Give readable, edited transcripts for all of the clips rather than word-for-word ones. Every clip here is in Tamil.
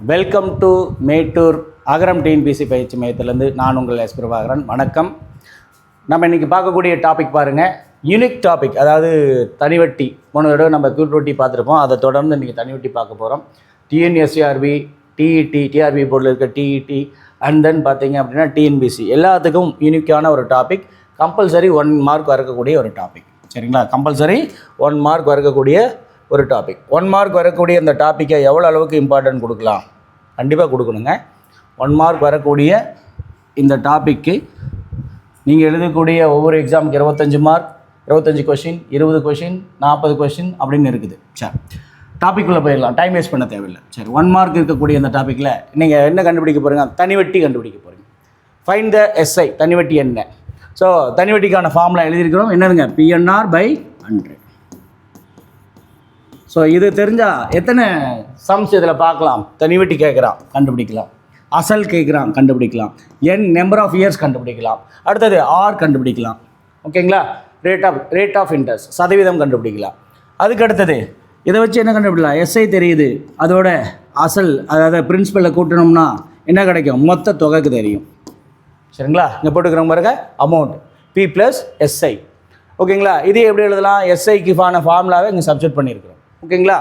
Welcome to Mettur Agaram TNPSC பயிற்சி மையத்திலேருந்து நான் உங்கள் எஸ் பிரபாகரன். வணக்கம். நம்ம இன்றைக்கி பார்க்கக்கூடிய டாபிக் பாருங்கள், யூனிக் டாபிக். அதாவது தனிவட்டி. போன தடவை நம்ம கூட்டுவட்டி பார்த்துருப்போம், அதை தொடர்ந்து இன்றைக்கி தனிவட்டி பார்க்க போகிறோம். டிஎன்எஸ்சிஆர்பி, டிஇடி, டிஆர்பி போர்டில் இருக்க டிஇடி அண்ட் தென் பார்த்தீங்க அப்படின்னா டிஎன்பிசி, எல்லாத்துக்கும் யூனிக்கான ஒரு டாபிக். கம்பல்சரி 1 மார்க் வரக்கூடிய ஒரு டாபிக். சரிங்களா? கம்பல்சரி 1 மார்க் வரக்கூடிய ஒரு டாபிக். 1 மார்க் வரக்கூடிய இந்த டாப்பிக்கை எவ்வளோ அளவுக்கு இம்பார்ட்டன்ட் கொடுக்கலாம்? கண்டிப்பாக கொடுக்கணுங்க. 1 மார்க் வரக்கூடிய இந்த டாப்பிக்கு நீங்கள் எழுதக்கூடிய ஒவ்வொரு எக்ஸாமுக்கு 25 மார்க், 25 கொஷின், 20 கொஷின், 40 கொஷின் அப்படின்னு இருக்குது. சரி, டாப்பிக்குள்ளே போயிடலாம், டைம் வேஸ்ட் பண்ண தேவையில்லை. சரி, 1 மார்க் இருக்கக்கூடிய இந்த டாப்பிக்கில் நீங்கள் என்ன கண்டுபிடிக்க போகிறீங்க? தனிவட்டி கண்டுபிடிக்க போகிறீங்க. ஃபைண்ட் த எஸ்ஐ, தனிவட்டி என்ன? ஸோ தனிவட்டிக்கான ஃபார்முலா எழுதியிருக்கிறோம். என்னதுங்க? PNR/100. ஸோ இது தெரிஞ்சால் எத்தனை சம்ஸ் இதில் பார்க்கலாம்? தனிவட்டி கேட்குறான், கண்டுபிடிக்கலாம். அசல் கேட்குறான், கண்டுபிடிக்கலாம். நம்பர் ஆஃப் இயர்ஸ் கண்டுபிடிக்கலாம். அடுத்தது ஆர் கண்டுபிடிக்கலாம். ஓகேங்களா? ரேட் ஆஃப் இன்ட்ரெஸ்ட், சதவீதம் கண்டுபிடிக்கலாம். அதுக்கு அடுத்தது இதை வச்சு என்ன கண்டுபிடிக்கலாம்? எஸ்ஐ தெரியுது, அதோட அசல் அதாவது பிரின்சிபலை கூட்டணும்னா என்ன கிடைக்கும்? மொத்த தொகைக்கு தெரியும். சரிங்களா? இங்கே போட்டுக்கிறோம் பாருங்க, அமௌண்ட் P+SI. ஓகேங்களா? இது எப்படி எழுதலாம்? எஸ்ஐக்குக்கான ஃபார்முலாவை இங்கே சப்ஸ்டிட் பண்ணியிருக்கிறோம். ஓகேங்களா?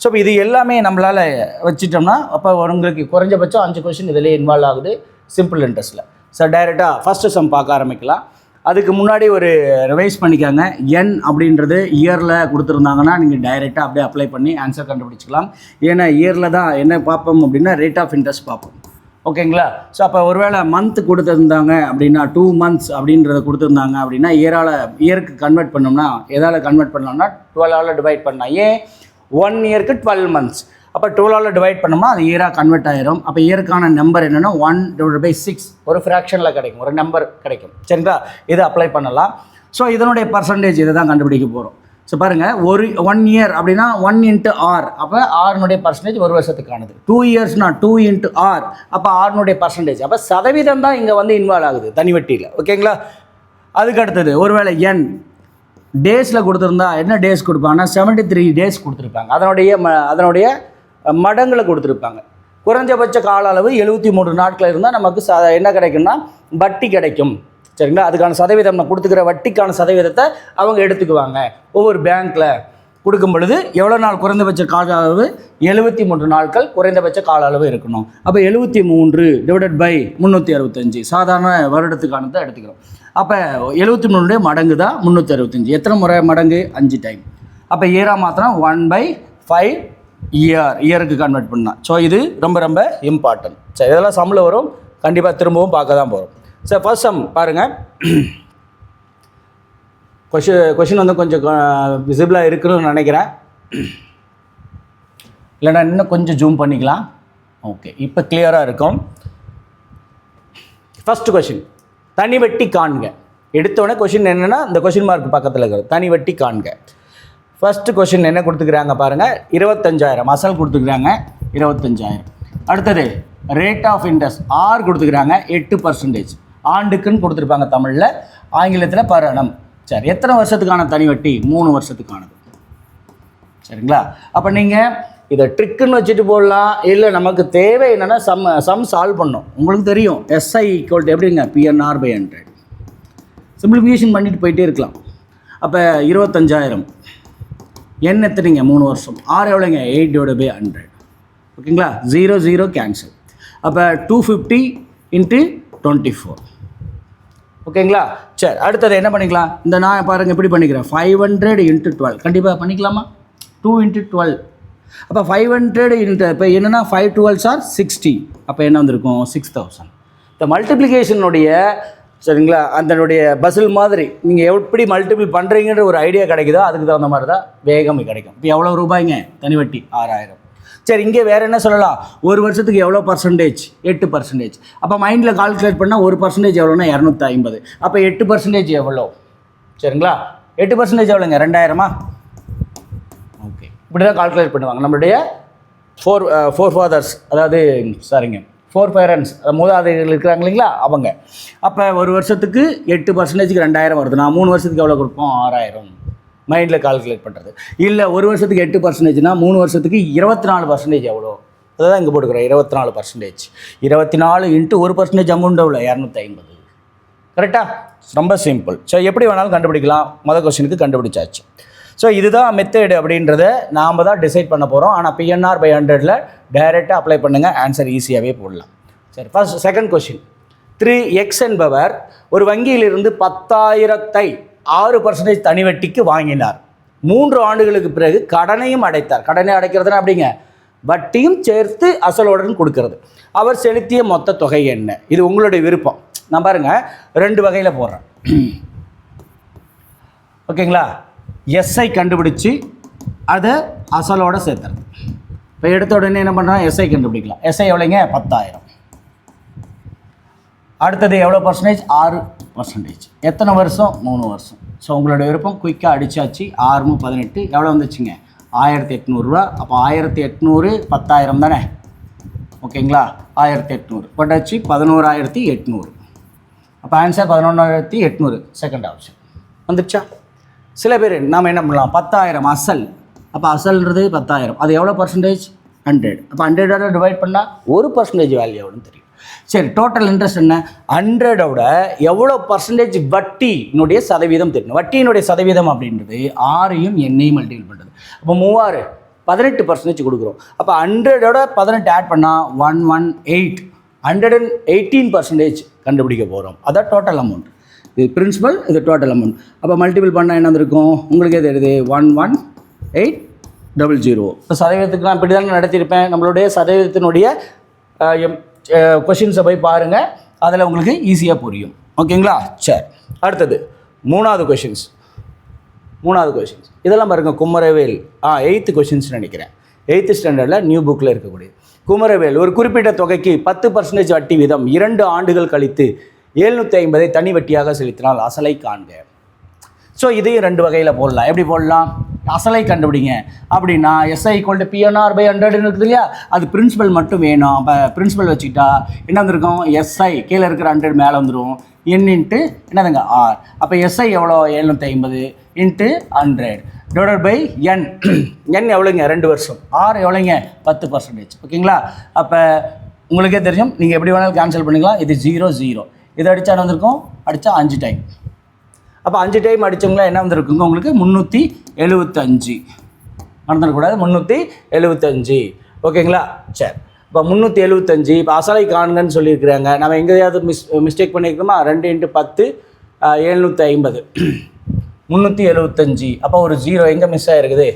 ஸோ இப்போ இது எல்லாமே நம்மளால் வச்சிட்டோம்னா அப்போ உங்களுக்கு குறைஞ்சபட்சம் 5 கொஷின் இதிலே இன்வால்வ் ஆகுது சிம்பிள் இன்ட்ரெஸ்ட்டில். ஸோ டைரெக்டாக ஃபஸ்ட்டு சம் பார்க்க ஆரம்பிக்கலாம். அதுக்கு முன்னாடி ஒரு ரிவைஸ் பண்ணிக்காங்க. என் அப்படின்றது இயரில் கொடுத்துருந்தாங்கன்னா நீங்கள் டைரெக்டாக அப்படியே அப்ளை பண்ணி ஆன்சர் கண்டுபிடிச்சிக்கலாம். ஏன்னா இயரில் தான் என்ன பார்ப்போம் அப்படின்னா ரேட் ஆஃப் இன்ட்ரெஸ்ட் பார்ப்போம். ஓகேங்களா? ஸோ அப்போ ஒருவேளை மந்த் கொடுத்துருந்தாங்க அப்படின்னா 2 months அப்படின்றத கொடுத்துருந்தாங்க அப்படின்னா இயருக்கு கன்வெர்ட் பண்ணோம்னா எதால் கன்வெர்ட் பண்ணோம்னா 12ஆல் டிவைட் பண்ணால். ஏன் 1 இயருக்கு 12 months. அப்போ 12ஆல் டிவைட் பண்ணோம்னா அது இயராக கன்வெர்ட் ஆயிரும். அப்போ இயருக்கான நம்பர் என்னென்னா 1/6 ஒரு ஃப்ராக்ஷனில் கிடைக்கும், ஒரு நம்பர் கிடைக்கும். சரிங்களா? இதை அப்ளை பண்ணலாம். ஸோ இதனுடைய பர்சன்டேஜ் இதை தான் கண்டுபிடிக்க போகிறோம். ஸோ பாருங்கள், 1 இயர் அப்படின்னா 1 × R, அப்போ ஆர்னுடைய பர்சன்டேஜ் ஒரு வருஷத்துக்கானது. 2 இயர்ஸ்னா 2 × R, அப்போ ஆர்னுடைய பர்சன்டேஜ். அப்போ சதவீதம் தான் இங்கே வந்து இன்வால்வ் ஆகுது தனிவட்டியில். ஓகேங்களா? அதுக்கு அடுத்தது ஒருவேளை என் டேஸில் கொடுத்துருந்தா என்ன டேஸ் கொடுப்பாங்கன்னா 73 டேஸ் கொடுத்துருப்பாங்க. அதனுடைய மடங்களை கொடுத்துருப்பாங்க. குறைஞ்சபட்ச கால அளவு 73 நாட்கள் இருந்தால் நமக்கு என்ன கிடைக்கும்னா வட்டி கிடைக்கும். சரிங்களா? அதுக்கான சதவீதம் நான் கொடுத்துக்கிற வட்டிக்கான சதவீதத்தை அவங்க எடுத்துக்குவாங்க. ஒவ்வொரு பேங்க்கில் கொடுக்கும் பொழுது எவ்வளோ நாள் குறைந்தபட்ச கால அளவு? 73 நாட்கள் குறைந்தபட்ச கால அளவு இருக்கணும். அப்போ 73 / 365 சாதாரண வருடத்துக்கானதை எடுத்துக்கிறோம். அப்போ 73 மடங்கு தான் 365. எத்தனை முறை மடங்கு? 5 டைம். அப்போ இயராக மாத்திரம் 1/5 இயருக்கு கன்வெர்ட் பண்ணால். ஸோ இது ரொம்ப ரொம்ப இம்பார்ட்டன்ட். சரி, இதெல்லாம் சம்மில் வரும், கண்டிப்பாக திரும்பவும் பார்க்க தான் போகிறோம். சார் ஃபர்ஸ்ட் சம் பாருங்கள். கொஷின் வந்து கொஞ்சம் விசிபிளாக இருக்குன்னு நினைக்கிறேன். இல்லைனா இன்னும் கொஞ்சம் ஜூம் பண்ணிக்கலாம். ஓகே, இப்போ கிளியராக இருக்கும். ஃபஸ்ட்டு கொஷின், தனிவட்டி காண்க. எடுத்தோடனே கொஷின் என்னென்னா இந்த கொஷின் மார்க் பக்கத்தில் இருக்கிறது, தனிவட்டி காண்க. ஃபஸ்ட்டு கொஷின் என்ன கொடுத்துக்கிறாங்க பாருங்கள், 25,000 அசல் கொடுத்துக்கிறாங்க, 25,000. அடுத்தது ரேட் ஆஃப் இன்ட்ரெஸ்ட் ஆர் கொடுத்துக்கிறாங்க 8%. ஆண்டுக்குன்னு கொடுத்துருப்பாங்க தமிழில், ஆங்கிலத்தில் per annum. சரி, எத்தனை வருஷத்துக்கான தனிவட்டி? 3 வருஷத்துக்கானது. சரிங்களா? அப்போ நீங்கள் இதை ட்ரிக்குன்னு வச்சுட்டு போடலாம். இல்லை நமக்கு தேவை என்னென்னா சம் சால்வ் பண்ணணும். உங்களுக்கு தெரியும் SI = எப்படிங்க? PNR/100. சிம்பிளிஃபிகேஷன் பண்ணிட்டு போயிட்டே இருக்கலாம். அப்போ 25,000 என்ன எத்தனைங்க? 3 வருஷம். ஆர் எவ்வளோங்க? 8/100. ஓகேங்களா? 0 0 கேன்சல். அப்போ 250 × 24. ஓகேங்களா? சரி, அடுத்தது என்ன பண்ணிக்கலாம்? இந்த நான் பாருங்கள் எப்படி பண்ணிக்கிறேன், 500 × 12. கண்டிப்பாக பண்ணிக்கலாமா? 2 × 12. அப்போ 500 இப்போ என்னென்னா 5 12s are 60. அப்போ என்ன வந்திருக்கும்? 6,000. இந்த மல்டிப்ளிகேஷனுடைய சரிங்களா அதனுடைய பசில் மாதிரி நீங்கள் எப்படி மல்டிபிள் பண்ணுறீங்கன்ற ஒரு ஐடியா கிடைக்குதோ அதுக்கு தகுந்த மாதிரி தான் வேகம் கிடைக்கும். இப்போ எவ்வளோ ரூபாய்ங்க தனிவட்டி? 6,000. சரி, இங்கே வேறு என்ன சொல்லலாம்? ஒரு வருஷத்துக்கு எவ்வளோ பர்சன்டேஜ்? 8%. அப்போ மைண்டில் கால்குலேட் பண்ணால் 1% எவ்வளோன்னா 250. அப்போ 8% எவ்வளோ? சரிங்களா? 8% எவ்வளோங்க? 2,000. ஓகே, இப்படி தான் கால்குலேட் பண்ணுவாங்க நம்மளுடைய ஃபோர் ஃபாதர்ஸ், அதாவது சாரிங்க 4 parents, மூதாதைகள் இருக்கிறாங்க இல்லைங்களா அவங்க. அப்போ ஒரு வருஷத்துக்கு 8%க்கு 2,000 வருதுன்னா 3 வருஷத்துக்கு எவ்வளோ கொடுப்போம்? 6,000. மைண்டில் கால்குலேட் பண்ணுறது. இல்லை ஒரு வருஷத்துக்கு 8%னா 3 வருஷத்துக்கு 24% எவ்வளோ? அதுதான் இங்கே போட்டுக்கிறோம் 24%. 24 இன்ட்டு 1% அமௌண்ட் எவ்வளோ 250. கரெக்டாக? ரொம்ப சிம்பிள். ஸோ எப்படி வேணாலும் கண்டுபிடிக்கலாம். மொதல் கொஸ்டினுக்கு கண்டுபிடிச்சாச்சு. ஸோ இதுதான் மெத்தேடு அப்படின்றத நாம் தான் டிசைட் பண்ண போகிறோம். ஆனால் PNR/100 டைரெக்டாக அப்ளை பண்ணுங்கள், ஆன்சர் ஈஸியாகவே போடலாம். சரி, ஃபர்ஸ்ட் செகண்ட் கொஸ்டின். 3x என்பவர் ஒரு வங்கியிலிருந்து 10,000 6% தனி வட்டிக்கு வாங்கினார். 3 ஆண்டுகளுக்கு பிறகு கடனையும் அடைத்தார். கடனை அடைக்கிறதுனா அப்படிங்க வட்டியும் சேர்த்து அசலுடன் கொடுக்கறது. அவர் செலுத்திய மொத்த தொகை என்ன? இது உங்களுடைய விருப்பம். நான் பாருங்கள் 2 வகையில் போடுறேன். ஓகேங்களா? எஸ்ஐ கண்டுபிடிச்சி அதை அசலோடு சேர்த்துறது. இப்போ எடுத்த உடனே என்ன பண்ணுறோம்? எஸ்ஐ கண்டுபிடிக்கலாம். எஸ்ஐ எவ்வளோங்க? 10,000. அடுத்தது எவ்வளோ பர்சன்டேஜ்? 6%. எத்தனை வருஷம்? 3 வருஷம். ஸோ உங்களோட விருப்பம். குயிக்காக அடித்தாச்சு. 6 18 எவ்வளோ வந்துச்சுங்க? 1800 ரூபா. அப்போ 1800 10,000 தானே? ஓகேங்களா? 1800 போட்டாச்சு. 11,800. அப்போ ஆன்சர் 11,800. செகண்ட் ஆப்ஷன் வந்துடுச்சா? சில பேர் நாம் என்ன பண்ணலாம்? 10,000 அசல். அப்போ அசல்ன்றது 10,000. அது எவ்வளோ பர்சன்டேஜ்? 100. அப்போ 100 டிவைட் பண்ணால் 1% வேல்யூ எவ்வளோன்னு தெரியும். சரி, டோட்டல் இன்ட்ரெஸ்ட் என்ன? 100ஓட எவ்வளோ பர்சன்டேஜ் வட்டியினுடைய சதவீதம் தெரியும். வட்டியினுடைய சதவீதம் அப்படின்றது 6ஐயும் எண்ணையும் மல்டிபிள் பண்ணுறது. அப்போ 3000 18% கொடுக்குறோம். அப்போ 100ஓட 18 ஆட் பண்ணால் 118 118% கண்டுபிடிக்க போகிறோம். அதான் டோட்டல் அமௌண்ட். இது பிரின்சிபல், இது டோட்டல் அமௌண்ட். அப்போ மல்டிபிள் பண்ணால் என்ன இருக்கும்? உங்களுக்கே தெரியுது 11800. இப்போ சதவீதத்துக்கு நான் இப்படி தாங்க நடத்தியிருப்பேன். நம்மளுடைய சதவீதத்தினுடைய கொஷின்ஸை போய் பாருங்கள், அதில் உங்களுக்கு ஈஸியாக புரியும். ஓகேங்களா? சரி, அடுத்தது மூணாவது கொஷின்ஸ். இதெல்லாம் பாருங்கள். குமரவேல் 8th கொஷின்ஸ் நினைக்கிறேன். 8th ஸ்டாண்டர்டில் நியூ புக்கில் இருக்கக்கூடிய குமரவேல் ஒரு குறிப்பிட்ட தொகைக்கு 10% வட்டி வீதம் 2 ஆண்டுகள் கழித்து 750 தனி வட்டியாக செலுத்தினால் அசலை காண்க. ஸோ இதையும் 2 வகையில் போடலாம். எப்படி போடலாம்? அசலை கண்டுபிடிங்க அப்படின்னா SI = PNR/100 இருக்குது இல்லையா? அது பிரின்சிபல் மட்டும் வேணும். அப்போ பிரின்சிபல் வச்சுக்கிட்டா என்ன வந்துருக்கும்? SI கீழே இருக்கிற 100 மேலே வந்துடும். N இன்ட்டு என்னதுங்க? R. அப்போ SI எவ்வளோ? 750 into 100 divided by N. N எவ்வளோங்க? 2 வருஷம். R எவ்வளோங்க? 10%. ஓகேங்களா? அப்போ உங்களுக்கே தெரியும். நீங்கள் எப்படி வேணாலும் கேன்சல் பண்ணிக்கலாம். இது 0 0. இது அடித்தா என்ன வந்திருக்கும்? அடித்தா 5 டைம். அப்போ 5 டைம் அடித்தவங்களா என்ன வந்திருக்குங்க? உங்களுக்கு 375. மறந்துடக்கூடாது, 375. ஓகேங்களா? சரி, இப்போ 375. இப்போ அசலை காணுங்கன்னு சொல்லியிருக்கிறாங்க. நம்ம எங்கேயாவது மிஸ்டேக் பண்ணியிருக்கோமா? 2 × 10 750 375. அப்போ ஒரு 0 எங்கே மிஸ் ஆகிருக்குது?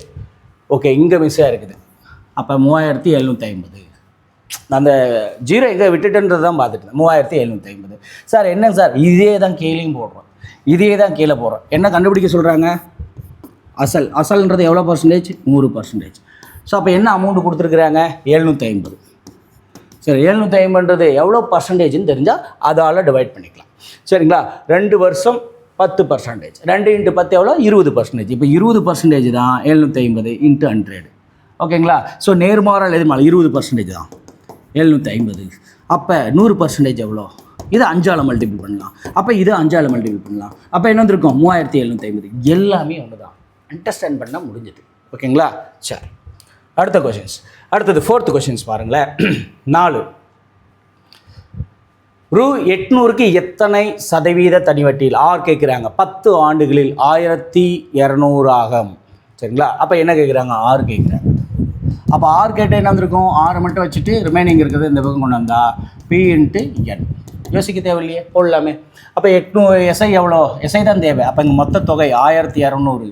ஓகே, இங்கே மிஸ் ஆகிருக்குது. அப்போ 3750. அந்த 0 எங்கே விட்டுட்டுன்றது தான் பார்த்துட்டு 3750. சார் என்ன சார் இதே தான் கீழேயும் போடுறோம், இதே தான் கீழே போடுறோம். என்ன கண்டுபிடிக்க சொல்கிறாங்க? அசல்ன்றது எவ்வளோ பர்சன்டேஜ்? 100%. ஸோ அப்போ என்ன அமௌண்ட் கொடுத்துருக்குறாங்க? 750. சரி, 750ன்றது எவ்வளோ பர்சன்டேஜ்னு தெரிஞ்சால் அதால் டிவைட் பண்ணிக்கலாம். சரிங்களா? 2 வருஷம் 10%. 2 × 10 எவ்வளோ? 20%. இப்போ 20% தான் 750 × 100. ஓகேங்களா? ஸோ நேர்மாறால் எதுமாதிரி 20% தான் 750. அப்போ 100% எவ்வளோ? இது 5ஆல் மல்டிபிள் பண்ணலாம். அப்போ இது 5ஆல் மல்டிபிள் பண்ணலாம். அப்போ என்ன வந்திருக்கும்? 3750. எல்லாமே ஒன்று தான். அண்டர்ஸ்டாண்ட் பண்ண முடிஞ்சது. ஓகேங்களா? சரி, அடுத்த கொஷின்ஸ். அடுத்தது 4th கொஷின்ஸ் பாருங்களேன். 4 ரூ 800க்கு எத்தனை சதவீத தனி வட்டியில்? R கேட்குறாங்க. 10 ஆண்டுகளில் 1200 ஆகும். சரிங்களா? அப்போ என்ன கேட்குறாங்க? R கேட்குறாங்க. அப்போ R கேட்டால் என்ன வந்திருக்கும்? R மட்டும் வச்சுட்டு ரிமைனிங் இருக்கிறது இந்த பக்கம் கொண்டு வந்தால் P × N. யோசிக்க தேவையில்லையே, போடலாமே. அப்போ 800 SI எவ்வளோ? SI தான் தேவை. அப்போ இங்கே மொத்த தொகை 1200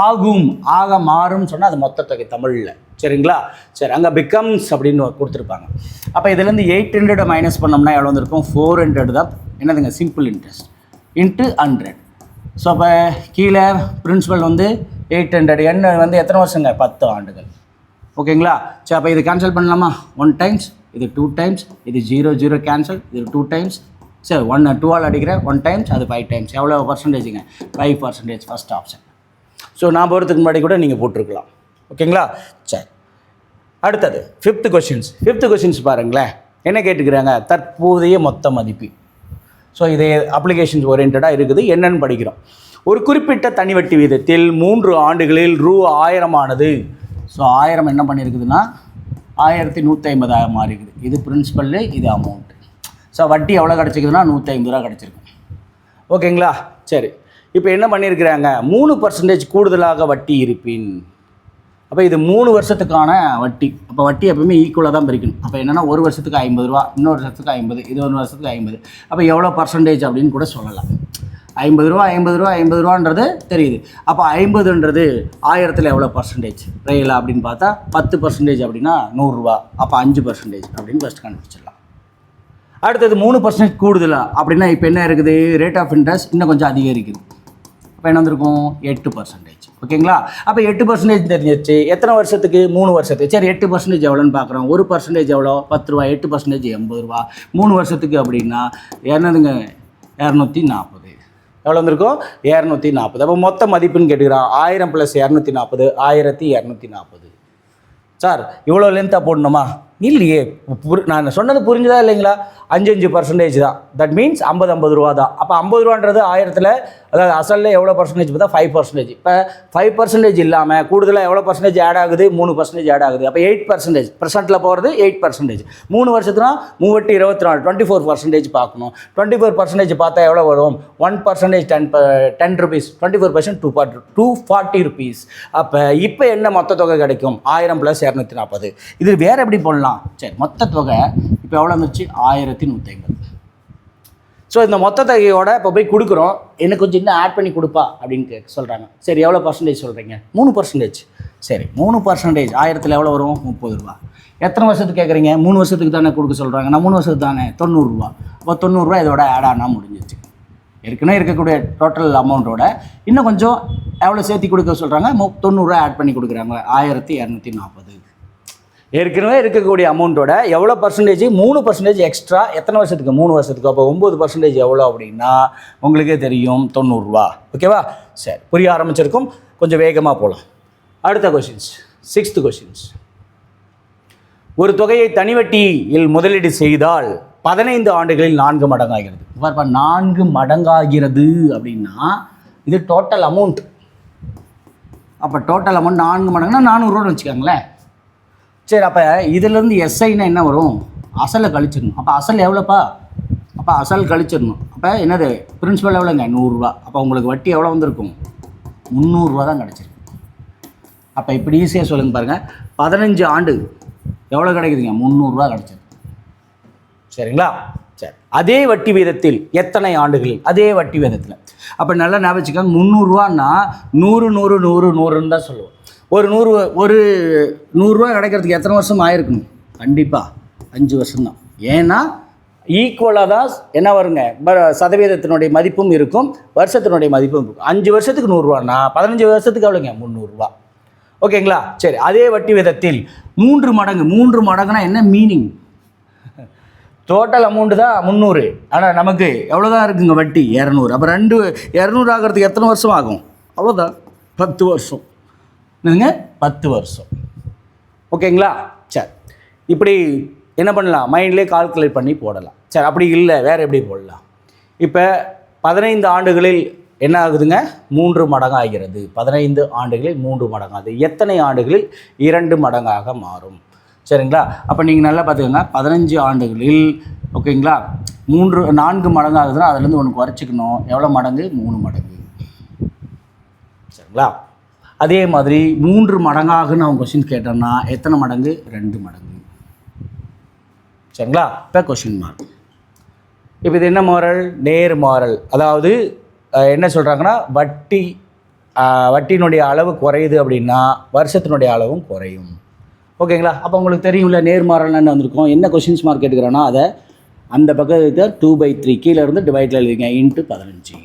ஆகும். ஆக மாறும்னு சொன்னால் அது மொத்த தொகை தமிழில். சரிங்களா? சரி, அங்கே பிகம்ஸ் அப்படின்னு கொடுத்துருப்பாங்க. அப்போ இதுலேருந்து 800 மைனஸ் பண்ணோம்னா எவ்வளோ வந்திருக்கும்? 400 தான். என்னதுங்க? Simple interest into 100. ஸோ அப்போ கீழே பிரின்சிபல் வந்து 800. N வந்து எத்தனை வருஷங்க? 10 ஆண்டுகள். ஓகேங்களா? சரி, அப்போ இது கேன்சல் பண்ணலாமா? 1 டைம்ஸ், இது 2 டைம்ஸ், இது 0 0 கேன்சல், இது 2 டைம்ஸ். சரி, 2ஆல் அடிக்கிறேன். 1 டைம்ஸ், அது 5 டைம்ஸ். எவ்வளோ பர்சன்டேஜுங்க? 5% ஃபஸ்ட் ஆப்ஷன். ஸோ நான் போகிறதுக்கு முன்னாடி கூட நீங்கள் போட்டிருக்கலாம். ஓகேங்களா? சரி, அடுத்தது 5th கொஷின்ஸ் பாருங்களேன். என்ன கேட்டுக்கிறாங்க? தற்போதைய மொத்த மதிப்பு. ஸோ இது அப்ளிகேஷன்ஸ் ஓரியன்டாக இருக்குது. என்னென்னு படிக்கிறோம். ஒரு குறிப்பிட்ட தனி வட்டி வீதத்தில் 3 ஆண்டுகளில் ரூ 1000 ஆனது. ஸோ 1000 என்ன பண்ணியிருக்குதுன்னா 1150 மாறிக்குது. இது பிரின்சிபல், இது அமௌண்ட். ஸோ வட்டி எவ்வளோ கிடச்சிக்குதுன்னா 150 ரூபா கிடச்சிருக்கு. ஓகேங்களா? சரி, இப்போ என்ன பண்ணியிருக்கிறாங்க, 3% கூடுதலாக வட்டி இருப்பின். அப்போ இது 3 வருஷத்துக்கான வட்டி. அப்போ வட்டி எப்பவுமே ஈக்குவலாக தான் பிரிக்கணும். அப்போ என்னென்னா ஒரு வருஷத்துக்கு 50 ரூபா, இன்னொரு வருஷத்துக்கு 50, இது ஒரு வருஷத்துக்கு 50. அப்போ எவ்வளோ பர்சன்டேஜ் அப்படின்னு கூட சொல்லலாம். 50 ரூபா 50 ரூபா 50 ரூபான்றது தெரியுது. அப்போ 50ன்றது 1000ல் எவ்வளோ பர்சன்டேஜ் ரைலா அப்படின்னு பார்த்தா 10% அப்படின்னா 100 ரூபா. அப்போ 5% அப்படின்னு ஃபஸ்ட் கண்டுபிடிச்சிடலாம். அடுத்தது 3% கூடுதலா அப்படின்னா இப்போ என்ன இருக்குது, ரேட் ஆஃப் இன்ட்ரெஸ்ட் இன்னும் கொஞ்சம் அதிகரிக்குது. இப்போ என்ன வந்திருக்கும், 8%. ஓகேங்களா? அப்போ 8% தெரிஞ்சிருச்சு. எத்தனை வருஷத்துக்கு, 3 வருஷத்துக்கு. சரி, 8% எவ்வளோன்னு பார்க்குறோம். 1% எவ்வளோ, 10 ரூபா. 8% 80 ரூபா. 3 வருஷத்துக்கு அப்படின்னா என்னதுங்க, 240. எவ்வளோ வந்திருக்கும், 240. அப்போ மொத்த மதிப்புன்னு கேட்டுக்கிறான். 1000 + 240 1240. சார் இவ்வளோ லென்த்தாக போடணுமா? இல்லையே, நான் சொன்னது புரிஞ்சுதா இல்லைங்களா? 5% தான். தட் மீன்ஸ் 50 ரூபா தான். அப்போ 50 ரூபான்றது 1000ல், அதாவது அசலில் எவ்வளோ பர்சன்டேஜ் பார்த்தா 5%. இப்போ 5% இல்லாமல் கூடுதலாக எவ்வளோ பர்சன்டேஜ் ஆட் ஆகுது, 3% ஆட் ஆகுது. அப்போ 8%. ப்ரெசென்ட்டில் போகிறது 8%. 3 வருஷத்துனா 3 × 24 24% பார்க்கணும். 24% பார்த்தா எவ்வளோ வரும், 1% 10 rupees. 24% 240 rupees. அப்போ இப்போ என்ன மொத்த தொகை கிடைக்கும், 1000 + 240. இது வேறு எப்படி போடலாம்? சரி, மொத்த தொகை இப்போ எவ்வளோ வந்துச்சு, 1150. ஸோ இந்த மொத்த தொகையோட இப்போ போய் கொடுக்குறோம், எனக்கு கொஞ்சம் இன்னும் ஆட் பண்ணி கொடுப்பா அப்படின்னு சொல்கிறாங்க. சரி, எவ்வளோ பர்சன்டேஜ் சொல்கிறீங்க, 3%. சரி, 3% 1000ல் எவ்வளோ வரும், 30 ரூபா. எத்தனை வருஷத்துக்கு கேட்குறீங்க, 3 வருஷத்துக்கு தானே கொடுக்க சொல்கிறாங்க. நான் 3 வருஷத்துக்கு தானே, 90 ரூபா. அப்போ 90 ரூபா இதோட ஆட் ஆனால் முடிஞ்சிச்சு. ஏற்கனவே இருக்கக்கூடிய டோட்டல் அமௌண்ட்டோட இன்னும் கொஞ்சம் எவ்வளோ சேர்த்து கொடுக்க சொல்கிறாங்க, 90 ரூபா ஆட் பண்ணி கொடுக்குறாங்க, 1240. ஏற்கனவே இருக்கக்கூடிய அமௌண்ட்டோட எவ்வளோ பர்சன்டேஜ், 3% எக்ஸ்ட்ரா. எத்தனை வருஷத்துக்கு, 3 வருஷத்துக்கு. அப்போ 9% எவ்வளோ அப்படின்னா உங்களுக்கே தெரியும், 90 ரூபா. ஓகேவா? சரி, புரிய ஆரம்பிச்சிருக்கும். கொஞ்சம் வேகமாக போகலாம். அடுத்த கொஷின்ஸ், 6th கொஷின்ஸ். ஒரு தொகையை தனிவட்டியில் முதலீடு செய்தால் 15 ஆண்டுகளில் 4 மடங்காகிறது. இப்போ 4 மடங்காகிறது அப்படின்னா இது டோட்டல் அமௌண்ட். அப்போ டோட்டல் அமௌண்ட் 4 மடங்குனா 400 ரூபான்னு வச்சுக்கோங்களேன். சரி, அப்போ இதிலேருந்து எஸ்ஐன்னா என்ன வரும், அசலை கழிச்சிடணும். அப்போ அசல் எவ்வளோப்பா, அப்போ அசல் கழிச்சிடணும். அப்போ என்னது, பிரின்சிபல் எவ்வளோங்க, 100 ரூபா. அப்போ உங்களுக்கு வட்டி எவ்வளோ வந்திருக்கும், 300 ரூபா தான் கிடச்சிருக்கு. அப்போ இப்படி ஈஸியாக சொல்லுங்க பாருங்கள், 15 ஆண்டு எவ்வளோ கிடைக்குதுங்க, 300 ரூபா கிடச்சிருக்கு. சரிங்களா? சரி, அதே வட்டி வீதத்தில் எத்தனை ஆண்டுகளில், அதே வட்டி வீதத்தில். அப்போ நல்லா ஞாபகம் வச்சுக்கோங்க, 300 ரூபான்னா 100 100 100 100ன்னு தான் சொல்லுவோம். ஒரு 100 ரூபா கிடைக்கிறதுக்கு எத்தனை வருஷம் ஆயிருக்கணும், கண்டிப்பாக 5 வருஷம்தான். ஏன்னா ஈக்குவலாக தான் என்ன வருங்க, சதவீதத்தினுடைய மதிப்பும் இருக்கும், வருஷத்தினுடைய மதிப்பும் இருக்கும். 5 வருஷத்துக்கு 100 ரூபான்னா 15 வருஷத்துக்கு எவ்வளோங்க, 300 ரூபா. ஓகேங்களா? சரி, அதே வட்டி விதத்தில் 3 மடங்கு. 3 மடங்குனா என்ன மீனிங், டோட்டல் அமௌண்ட்டு தான் 300, ஆனால் நமக்கு எவ்வளோ தான் இருக்குங்க வட்டி, 200. அப்போ 200 ஆகிறதுக்கு எத்தனை வருஷம் ஆகும், அவ்வளோதான் 10 வருஷம். என்னங்க, 10 வருஷம். ஓகேங்களா? சரி, இப்படி என்ன பண்ணலாம், மைண்ட்லேயே கால்குலேட் பண்ணி போடலாம். சரி, அப்படி இல்லை வேறு எப்படி போடலாம். இப்போ 15 ஆண்டுகளில் என்ன ஆகுதுங்க, 3 மடங்கு ஆகிறது. 15 ஆண்டுகளில் 3 மடங்காகுது. எத்தனை ஆண்டுகளில் 2 மடங்காக மாறும். சரிங்களா? அப்போ நீங்கள் நல்லா பார்த்துக்கோங்க, 15 ஆண்டுகளில் ஓகேங்களா 4 மடங்கு ஆகுதுன்னா அதுலேருந்து ஒன்று குறைச்சிக்கணும். எவ்வளோ மடங்கு, 3 மடங்கு. சரிங்களா? அதே மாதிரி 3 மடங்காகுன்னு அவங்க கொஷின் கேட்டோம்னா எத்தனை மடங்கு, 2 மடங்கு. சரிங்களா? இப்போ கொஷின் மார்க். இப்போ இது என்ன மாறல், நேர் மாறல். அதாவது என்ன சொல்கிறாங்கன்னா, வட்டியினுடைய அளவு குறையுது அப்படின்னா வருஷத்தினுடைய அளவும் குறையும். ஓகேங்களா? அப்போ உங்களுக்கு தெரியும்ல நேர்மாறல்னு வந்திருக்கும். என்ன கொஷின்ஸ் மார்க் கேட்டுக்கிறோன்னா அதை அந்த பக்கத்துக்கு 2/3 கீழே இருந்து டிவைட்டில் எழுதிங்க, × 15.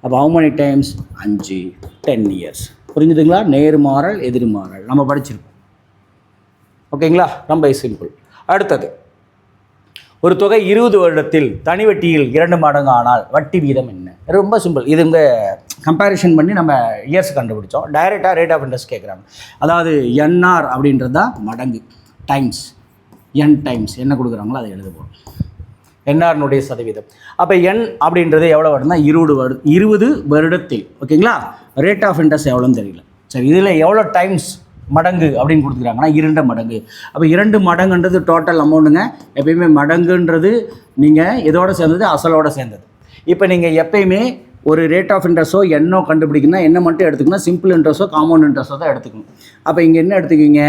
அப்போ ஹவு மெனி டைம்ஸ், 5 10 இயர்ஸ். புரிஞ்சுதுங்களா? நேர்மாறல் எதிர்மாறல் நம்ம படிச்சிருக்கோம். ஓகேங்களா? ரொம்ப சிம்பிள். அடுத்தது, ஒரு தொகை 20 வருடத்தில் தனி வட்டியில் 2 மடங்கு ஆனால் வட்டி வீதம் என்ன? ரொம்ப சிம்பிள். இது இங்கே கம்பேரிஷன் பண்ணி நம்ம இயர்ஸ் கண்டுபிடிச்சோம். டைரெக்டாக ரேட் ஆஃப் இன்ட்ரெஸ்ட் கேட்குறாங்க. அதாவது என்ஆர் அப்படின்றது தான் மடங்கு, டைம்ஸ் என் டைம்ஸ் என்ன கொடுக்குறாங்களோ அதை எழுத போகிறோம். என்ஆர்னுடைய சதவீதம். அப்போ என் அப்படின்றது எவ்வளோ வருதுன்னா 20 வருடத்தில். ஓகேங்களா? ரேட் ஆஃப் இன்ட்ரெஸ்ட் எவ்வளோன்னு தெரியல. சரி, இதில் எவ்வளோ டைம்ஸ் மடங்கு அப்படின்னு கொடுத்துக்கிறாங்கன்னா 2 மடங்கு. அப்போ 2 மடங்குன்றது டோட்டல் அமௌண்ட்டுங்க. எப்பயுமே மடங்குன்றது நீங்கள் இதோட சேர்ந்தது அசலோட சேர்ந்தது. இப்போ நீங்கள் எப்பயுமே ஒரு ரேட் ஆஃப் இன்ட்ரெஸ்ட்டோ என்னோ கண்டுபிடிக்கணும்னா என்ன மட்டும் எடுத்துக்கணும், சிம்பிள் இன்ட்ரெஸ்ட்டோ காம்பவுண்ட் இன்ட்ரெஸ்ட்டோ தான் எடுத்துக்கணும். அப்போ இங்கே என்ன எடுத்துக்கிங்க,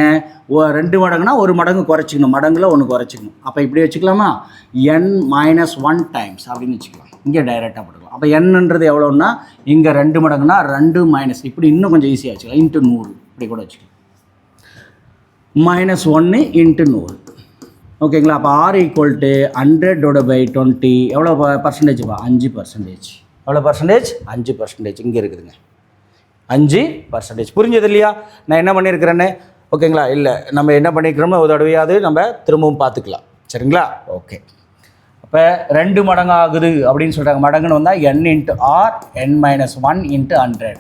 2 மடங்குனா 1 மடங்கு குறைச்சிக்கணும், மடங்கில் 1 குறைச்சிக்கணும். அப்போ இப்படி வச்சுக்கலாமா, n-1 டைம்ஸ் அப்படின்னு வச்சுக்கலாம். இங்கே டைரெக்டாக போட்டுக்கலாம். அப்போ என்னன்றது எவ்வளோன்னா இங்கே 2 மடங்குனா 2 மைனஸ், இப்படி இன்னும் கொஞ்சம் ஈஸியாக வச்சுக்கலாம், இன்ட்டு 100 இப்படி கூட வச்சுக்கலாம். -1 இன்ட்டு 100. ஓகேங்களா. அப்போ R = 100/20 எவ்வளோ பர்சன்டேஜ்ப்பா, 5%. எவ்வளோ பர்சன்டேஜ், 5%. இங்கே இருக்குதுங்க 5%. புரிஞ்சது இல்லையா நான் என்ன பண்ணியிருக்கிறேன்னு? ஓகேங்களா. இல்லை நம்ம என்ன பண்ணியிருக்கிறோமோ ஒரு தடவையாவது நம்ம திரும்பவும் பார்த்துக்கலாம். சரிங்களா. ஓகே. அப்போ 2 மடங்கு ஆகுது அப்படின்னு சொல்கிறாங்க. மடங்குன்னு வந்தால் n/r n-1 × 100.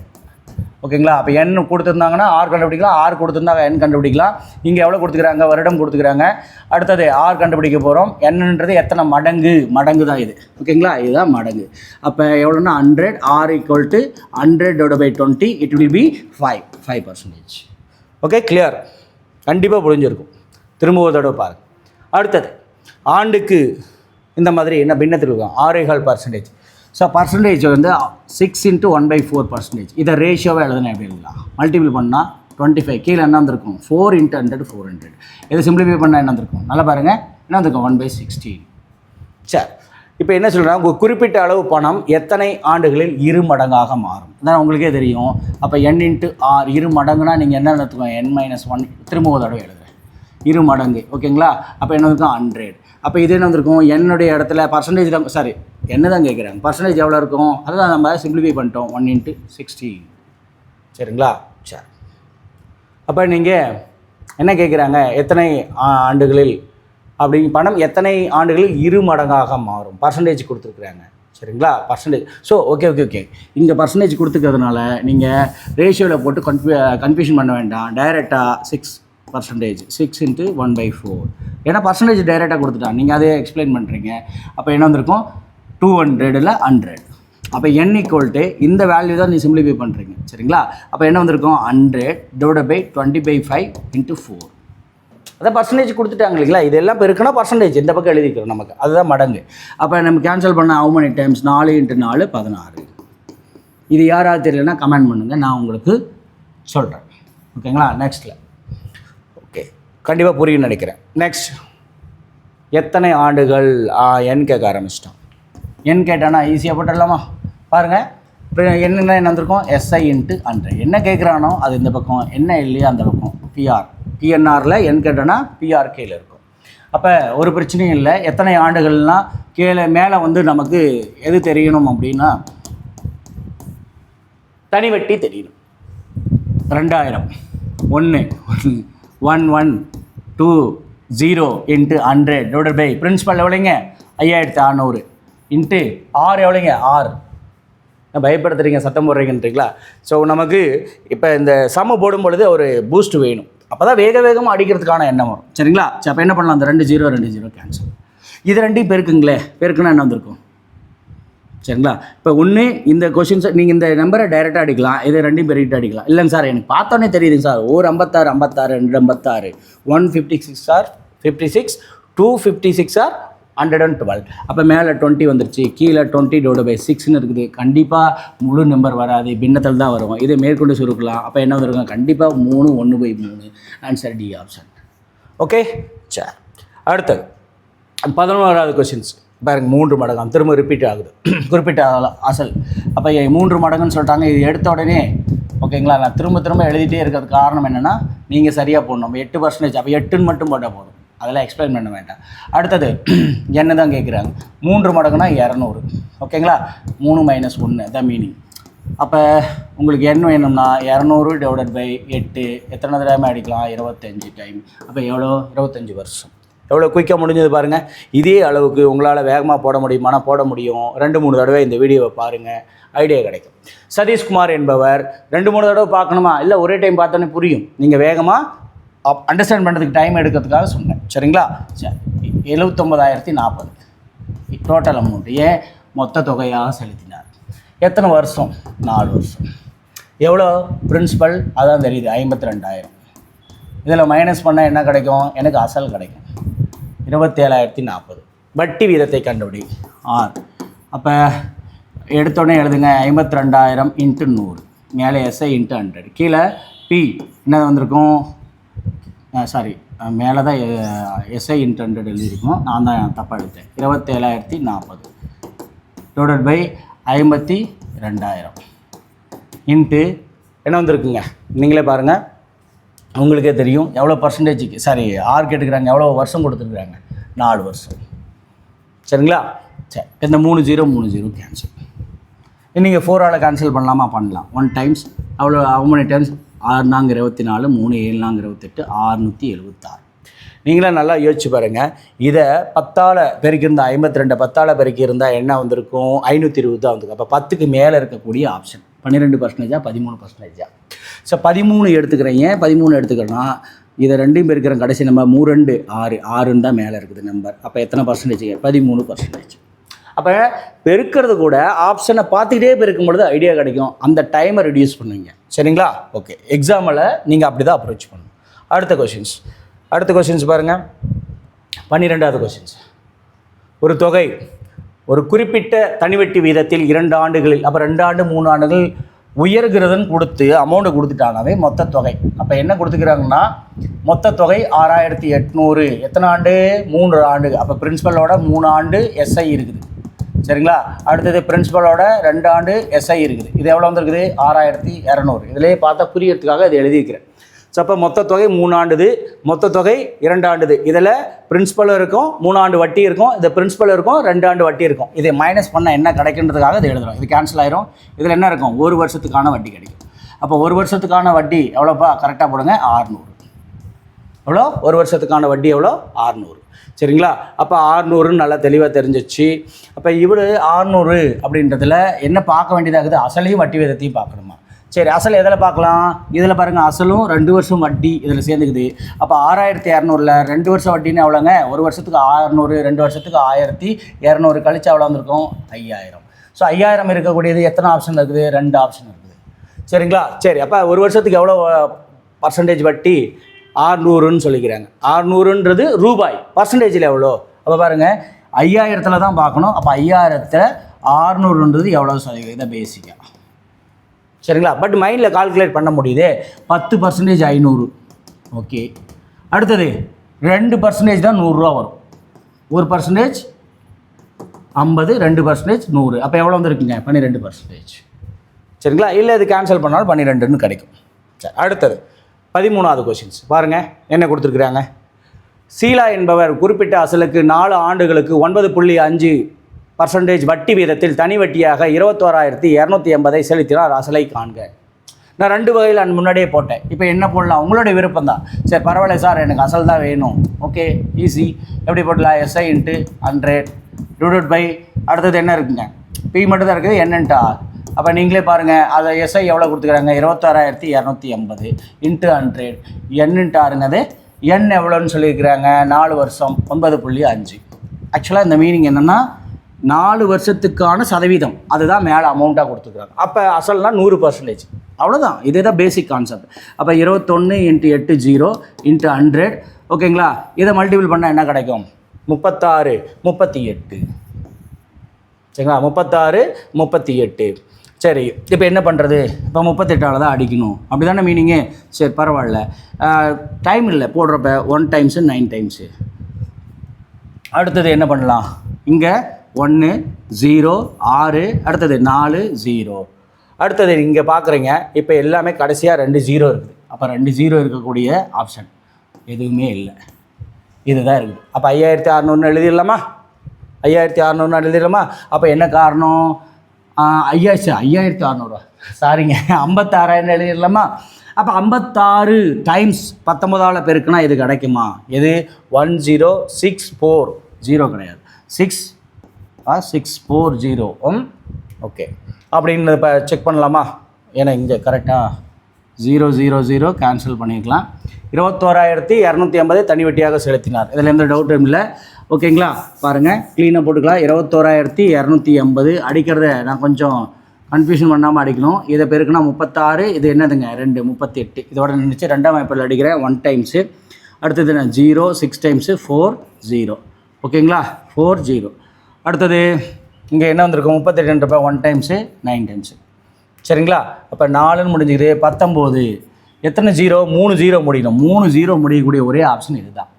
ஓகேங்களா. அப்போ n கொடுத்துருந்தாங்கன்னா ஆர் கண்டுபிடிக்கலாம், ஆர் கொடுத்துருந்தாங்க n கண்டுபிடிக்கலாம். இங்கே எவ்வளோ கொடுத்துக்கிறாங்க, வருடம் கொடுத்துக்கிறாங்க. அடுத்தது ஆர் கண்டுபிடிக்க போகிறோம். என்னன்றது எத்தனை மடங்கு, மடங்கு தான் இது. ஓகேங்களா. இதுதான் மடங்கு. அப்போ எவ்வளோன்னா 100. R = 100/20 it will be 5%. Okay, clear. கண்டிப்பாக புரிஞ்சிருக்கும். திரும்ப ஒரு தடவை பாருங்கள். அடுத்தது ஆண்டுக்கு இந்த மாதிரி என்ன பின்னத்தில் இருக்கும், 6.5%. ஸோ பர்சன்டேஜ் வந்து 6 × 1/4%. இதை ரேஷியோவை எழுதுனா எப்படி எழுதலாம், மல்டிபிள் பண்ணால் 25. கீழே என்ன வந்திருக்கும், 4 × 100 400. இதை சிம்பிளிஃபை பண்ணால் என்ன வந்திருக்கும், நல்லா பாருங்கள், என்ன வந்திருக்கும் 1/16. சரி, இப்போ என்ன சொல்கிறேன், உங்கள் குறிப்பிட்ட அளவு பணம் எத்தனை ஆண்டுகளில் 2 மடங்காக மாறும். அதான் உங்களுக்கே தெரியும். அப்போ n/r 2 மடங்குனா நீங்கள் என்ன எடுத்துக்கோங்க, n-1. திரும்ப ஒரு தடவை எழுதுறேன், 2 மடங்கு. ஓகேங்களா. அப்போ என்ன இருக்கும் 100. அப்போ இது என்ன வந்திருக்கும், என்னுடைய இடத்துல பர்சன்டேஜ் தான், சாரி என்ன தான் கேட்குறாங்க, பர்சன்டேஜ் எவ்வளோ இருக்கும், அதுதான் நம்ம சிம்பிளிஃபை பண்ணிட்டோம், 1/16. சரிங்களா. சரி, அப்போ நீங்கள் என்ன கேட்குறாங்க, எத்தனை ஆண்டுகளில் அப்படிங்க பணம் எத்தனை ஆண்டுகளில் 2 மடங்காக மாறும், பர்சன்டேஜ் கொடுத்துருக்குறாங்க. சரிங்களா, பர்சன்டேஜ். ஸோ ஓகே இங்கே பர்சன்டேஜ் கொடுத்துக்கிறதுனால நீங்கள் ரேஷியோவில் போட்டு கன்ஃபியூஷன் பண்ண வேண்டாம். டைரெக்டாக 6%, 6 × 1/4. ஏன்னா பர்சன்டேஜ் டைரெக்டாக கொடுத்துட்டான், நீங்கள் அதே எக்ஸ்பிளைன் பண்ணுறீங்க. அப்போ என்ன வந்திருக்கும் 200 100. அப்போ n = இந்த வேல்யூ தான் நீ சிம்பிளிஃபை பண்ணுறீங்க. சரிங்களா. அப்போ என்ன வந்திருக்கும் 100/20/5 × 4. அதான் பர்சன்டேஜ் கொடுத்துட்டாங்க இல்லைங்களா. இதெல்லாம் பெருக்குன்னா பர்சன்டேஜ் இந்த பக்கம் எழுதிக்கிறோம் நமக்கு, அதுதான் மடங்கு. அப்போ நம்ம கேன்சல் பண்ண how many times, 4 × 4 16. இது யாராவது தெரியலன்னா கமெண்ட் பண்ணுங்கள், நான் உங்களுக்கு சொல்கிறேன். ஓகேங்களா. நெக்ஸ்ட்டில் ஓகே கண்டிப்பாக புரியும்னு நினைக்கிறேன். நெக்ஸ்ட் எத்தனை ஆண்டுகள் n கேட்க ஆரம்பிச்சிட்டோம். n கேட்டானா ஈஸியாக போட்டுடலாமா, பாருங்கள். இப்போ என்னென்ன என்ன வந்திருக்கும், SI × 100. என்ன கேட்குறானோ அது இந்த பக்கம், என்ன இல்லையா அந்த பக்கம் PNRல n கேட்டானா PR கீழே இருக்கும். அப்போ ஒரு பிரச்சனையும் இல்லை. எத்தனை ஆண்டுகள்னால் கீழே மேலே வந்து நமக்கு எது தெரியணும் அப்படின்னா தனி வட்டி தெரியணும். 2000 1 1 2 0 × 100 பிரின்சிபல் எவ்வளோங்க 5600 இன்ட்டு R எவ்வளோங்க 6. பயப்படுத்துறீங்க, சத்தம் போடுறீங்கன்றீங்களா. ஸோ நமக்கு இப்போ இந்த சம போடும் பொழுது ஒரு பூஸ்ட் வேணும், அப்போ தான் வேகமாக அடிக்கிறதுக்கான எண்ணம் வரும். சரிங்களா. சரி, அப்போ என்ன பண்ணலாம், அந்த 2 0 கேன்சல். இது ரெண்டையும் பெருக்குங்களே, பெருக்குன்னா என்ன வந்திருக்கும். சரிங்களா. இப்போ ஒன்று இந்த கொஷின்ஸை நீங்கள் இந்த நம்பரை டைரெக்டாக அடிக்கலாம், இதை ரெண்டையும் பெருக்கிட்டு அடிக்கலாம். இல்லைங்க சார் எனக்கு பார்த்தோன்னே தெரியுதுங்க சார், ஒரு 56 56 2 56 156 சார் 56 256 சார் 112. அப்போ மேலே 20 வந்துருச்சு, கீழே 20/6ன்னு இருக்குது. கண்டிப்பாக முழு நம்பர் வராது, பின்னத்தில் தான் வரும். இதை மேற்கொண்டு சுருக்கலாம். அப்போ என்ன வந்திருக்கும், கண்டிப்பாக 3 1/3. Answer D option. ஓகே. சரி, அடுத்தது 11வது கொஷின்ஸ் பாருங்கள். 3 மடங்கு திரும்ப ரிப்பீட் ஆகுது, குறிப்பிட்ட அசல். அப்போ 3 மடங்குன்னு சொல்லிட்டாங்க. இது எடுத்த உடனே ஓகேங்களா. நான் திரும்ப எழுதிட்டே இருக்கிறது காரணம் என்னென்னா நீங்கள் சரியாக போடணும். நம்ம 8%, அப்போ 8ன்னு மட்டும் போட்டால் போதும், அதெல்லாம் எக்ஸ்பிளைன் பண்ண வேண்டாம். அடுத்தது என்ன தான் கேட்குறாங்க, 3 மடங்குனா 200. ஓகேங்களா. 3 - 1 தான் மீனிங். அப்போ உங்களுக்கு என்ன வேணும்னா 200/8 எத்தனை தடவை அடிக்கலாம், 25 டைம். அப்போ எவ்வளோ, 25 வருஷம். எவ்வளோ குயிக்காக முடிஞ்சது பாருங்கள். இதே அளவுக்கு உங்களால் வேகமாக போட முடியுமானா போட முடியும். 2-3 தடவை இந்த வீடியோவை பாருங்கள், ஐடியா கிடைக்கும். சதீஷ்குமார் என்பவர் 2-3 தடவை பார்க்கணுமா, இல்லை ஒரே டைம் பார்த்தோன்னே புரியும். நீங்கள் வேகமாக அண்டர்ஸ்டாண்ட் பண்ணுறதுக்கு டைம் எடுக்கிறதுக்காக சொன்னேன். சரிங்களா. சரி, 79,040 டோட்டல் அமௌண்ட். ஏன் மொத்த தொகையாக செலுத்தினார். எத்தனை வருஷம், 4 வருஷம். எவ்வளோ பிரின்சிபல் அதான் தெரியுது, 52,000. இதில் மைனஸ் பண்ணால் என்ன கிடைக்கும்? எனக்கு அசல் கிடைக்கும் 27,040. வட்டி வீதத்தை கண்டுபிடி ஆர். அப்போ எடுத்தோடனே எழுதுங்க 52,000 இன்ட்டு 100, மேலே எஸ்ஐ இன்ட்டு 100, கீழே பி என்ன வந்திருக்கும்? சாரி, மேலே தான் எஸ்ஐ இன்ட்டு 100 எழுதியிருக்கும், நான் தான் தப்பாக எடுத்தேன். 27,040 டிவைடட் பை 52,000 இன்ட்டு என்ன வந்திருக்குங்க? நீங்களே பாருங்கள், உங்களுக்கே தெரியும் எவ்வளோ பர்சன்டேஜுக்கு, சாரி ஆர் கேட்டுக்கிறாங்க, எவ்வளோ வருஷம் கொடுத்துருக்குறாங்க? 4 வருஷம். சரிங்களா? சரி, இந்த 3 0 கேன்சல். நீங்கள் 4ஆல் கேன்சல் பண்ணலாமா? பண்ணலாம். 1 டைம்ஸ் அவ்வளோ மணி டைம்ஸ்? 6 நாங்க 24, 3 7 நாங்க 28, 676. நீங்களே நல்லா யோசிச்சு பாருங்கள். இதை 10ஆல் பெருக்கியிருந்தா 52, 10ஆல் பெருக்கியிருந்தால் என்ன வந்திருக்கும்? 520 தான் வந்திருக்கும். அப்போ 10க்கு மேலே இருக்கக்கூடிய ஆப்ஷன் 12%, 13%. ஸோ 13 எடுத்துக்கிறேன். ஏன் 13 எடுத்துக்கிறேன்னா, இதை ரெண்டையும் பெருக்கிறேன், கடைசி நம்ம 3 2 6, 6 தான் மேலே இருக்குது நம்பர். அப்போ எத்தனை பர்சன்டேஜ்? 13%. அப்போ பெருக்கிறது கூட ஆப்ஷனை பார்த்துக்கிட்டே பெருக்கும் பொழுது ஐடியா கிடைக்கும், அந்த டைமை ரெடியூஸ் பண்ணுவீங்க. சரிங்களா? ஓகே, எக்ஸாமில் நீங்கள் அப்படி தான் அப்ரோச் பண்ணணும். அடுத்த கொஷின்ஸ் பாருங்கள். 12வது கொஷின்ஸ். ஒரு தொகை ஒரு குறிப்பிட்ட தனிவட்டி வீதத்தில் 2 ஆண்டுகளில், அப்போ 2 ஆண்டு 3 ஆண்டுகள் உயர்கிறதுன்னு கொடுத்து அமௌண்ட்டை கொடுத்துட்டாங்கவே மொத்த தொகை. அப்போ என்ன கொடுத்துக்கிறாங்கன்னா, மொத்த தொகை 6,800. எத்தனை ஆண்டு? 3 ஆண்டு. அப்போ பிரின்சிபலோட 3 ஆண்டு எஸ்ஐ இருக்குது. சரிங்களா? அடுத்தது பிரின்சிபலோட 2 ஆண்டு எஸ்ஐ இருக்குது. இது எவ்வளோ வந்துருக்குது? 6,200. இதிலே பார்த்தா புரியறதுக்காக இது எழுதியிருக்கிறேன். ஸோ அப்போ மொத்த தொகை 3 ஆண்டுது, மொத்த தொகை 2 ஆண்டுது. இதில் பிரின்சிபலும் இருக்கும், 3 ஆண்டு வட்டி இருக்கும், இது பிரின்சிபல் இருக்கும், 2 ஆண்டு வட்டி இருக்கும். இதை மைனஸ் பண்ண என்ன கிடைக்கின்றதுக்காக இது எழுதுகிறோம். இது கேன்சல் ஆயிரும். இதில் என்ன இருக்கும்? 1 வருஷத்துக்கான வட்டி கிடைக்கும். அப்போ 1 வருஷத்துக்கான வட்டி எவ்வளோப்பா? கரெக்டாக போடுங்க, 600. எவ்வளோ? 1 வருஷத்துக்கான வட்டி எவ்வளோ? 600. சரிங்களா? அப்போ 600ன்னு நல்லா தெளிவாக தெரிஞ்சிச்சு. அப்போ இவர் 600 அப்படின்றதுல என்ன பார்க்க வேண்டியதாகுது? அசலையும் வட்டி விதத்தையும் பார்க்கணுமா? சரி, அசல் எதில் பார்க்கலாம்? இதில் பாருங்கள், அசலும் 2 வருஷம் வட்டி இதில் சேர்ந்துக்குது. அப்போ 6,200ல் 2 வருஷம் வட்டின்னு எவ்வளோங்க? 1 வருஷத்துக்கு 600, 2 வருஷத்துக்கு 1,200 கழிச்சு எவ்வளோ வந்திருக்கும்? 5,000. ஸோ 5,000 இருக்கக்கூடியது எத்தனை ஆப்ஷன் இருக்குது? 2 ஆப்ஷன் இருக்குது. சரிங்களா? சரி, அப்போ 1 வருஷத்துக்கு எவ்வளோ பர்சன்டேஜ் வட்டி? 600ன்னு சொல்லிக்கிறாங்க. 600ன்றது ரூபாய், பர்சன்டேஜில் எவ்வளோ? அப்போ பாருங்கள், 5,000த்தில் தான் பார்க்கணும். அப்போ 5,000த்தில் 600ன்றது எவ்வளோ சதவீதம்? பேசிக்காக. சரிங்களா? பட் மைண்டில் கால்குலேட் பண்ண முடியுது. 10% 500. ஓகே, அடுத்தது 2% தான் 100 ரூபா வரும். 1% 50, 2% 100. அப்போ எவ்வளோ வந்துருக்குங்க? 12%. சரிங்களா? இல்லை இது கேன்சல் பண்ணாலும் 12ன்னு கிடைக்கும். சரி, அடுத்தது 13வது கொஷின்ஸ் பாருங்கள், என்ன கொடுத்துருக்குறாங்க? சீலா என்பவர் குறிப்பிட்ட அசலுக்கு 4 ஆண்டுகளுக்கு 9.5% வட்டி வீதத்தில் தனி வட்டியாக 21,280 செலுத்தினார். அசலை காண்க. நான் 2 வகையில் முன்னாடியே போட்டேன். இப்போ என்ன போடலாம்? உங்களுடைய விருப்பம் தான். சரி, பரவாயில்ல சார், எனக்கு அசல் தான் வேணும். Okay, easy. எப்படி போடலாம்? எஸ்ஐ இன்ட்டு 100 டிவைடட் பை, அடுத்தது என்ன இருக்குங்க? பி மட்டும் தான் இருக்குது, என் இன்ட்டு ஆர். அப்போ நீங்களே பாருங்கள், அதை எஸ்ஐ எவ்வளோ கொடுத்துக்கிறாங்க? 26,280 இன்ட்டு 100, என் இன்ட்டு ஆருங்க. என் எவ்வளோன்னு சொல்லியிருக்கிறாங்க? 4 வருஷம் 9.5. ஆக்சுவலாக இந்த மீனிங் என்னென்னா, 4 வருஷத்துக்கான சதவீதம் அதுதான் மேலே அமௌண்ட்டாக கொடுத்துருக்குறாங்க. அப்போ அசல்னா 100%. அவ்வளோதான். இதே தான் பேசிக் கான்செப்ட். அப்போ 21 × 8 0 × 100. ஓகேங்களா? இதை மல்டிபிள் பண்ணால் என்ன கிடைக்கும்? 36 38. சரிங்களா? 36 38. சரி, இப்போ என்ன பண்ணுறது? இப்போ 38ஆல் தான் அடிக்கணும், அப்படி தானே மீனிங்கு? சரி, பரவாயில்ல, டைம் இல்லை போடுறப்ப 1 டைம்ஸு 9 டைம்ஸு. அடுத்தது என்ன பண்ணலாம்? இங்கே 1 0 6, அடுத்தது 4 0. அடுத்தது இங்கே பார்க்குறீங்க, இப்போ எல்லாமே கடைசியாக 2 0 இருக்குது. அப்போ 2 0 இருக்கக்கூடிய ஆப்ஷன் எதுவுமே இல்லை, இதுதான் இருக்குது. அப்போ 5,600 எழுதிடலாமா? 5,600 எழுதிடலாமா? அப்போ என்ன காரணம்? 5,600 சாரிங்க, 56,000 எழுதிடலாமா? அப்போ 56 டைம்ஸ் 19ஆல் பெருக்குனா இது கிடைக்குமா? எது? 10640 கிடையாது, 640. ஓகே, அப்படின்னு இப்போ செக் பண்ணலாமா? ஏன்னா இங்கே கரெக்டாக 0 0 0 கேன்சல் பண்ணிக்கலாம். 21,280 தனி வட்டியாக செலுத்தினார். இதில் எந்த டவுட்டும் இல்லை. ஓகேங்களா? பாருங்கள், க்ளீனாக போட்டுக்கலாம். 21,280 அடிக்கிறத நான் கொஞ்சம் கன்ஃபியூஷன் பண்ணாமல் அடிக்கணும். இதை பெருக்குனா 36, இது என்னதுங்க 2 38. இதோட நினச்சி ரெண்டாம் வாய்ப்பில் அடிக்கிறேன் 1 டைம்ஸு. அடுத்தது என்ன 0 6 டைம்ஸு 4 0. ஓகேங்களா 4 0. அடுத்தது இங்கே என்ன வந்திருக்கும் 38 1 டைம்ஸு 9 டைம்ஸு. சரிங்களா? அப்போ 4ன்னு முடிஞ்சுக்குது. 19 எத்தனை 0? 3 0 முடியணும். 3 0 முடியக்கூடிய ஒரே ஆப்ஷன் இதுதான்.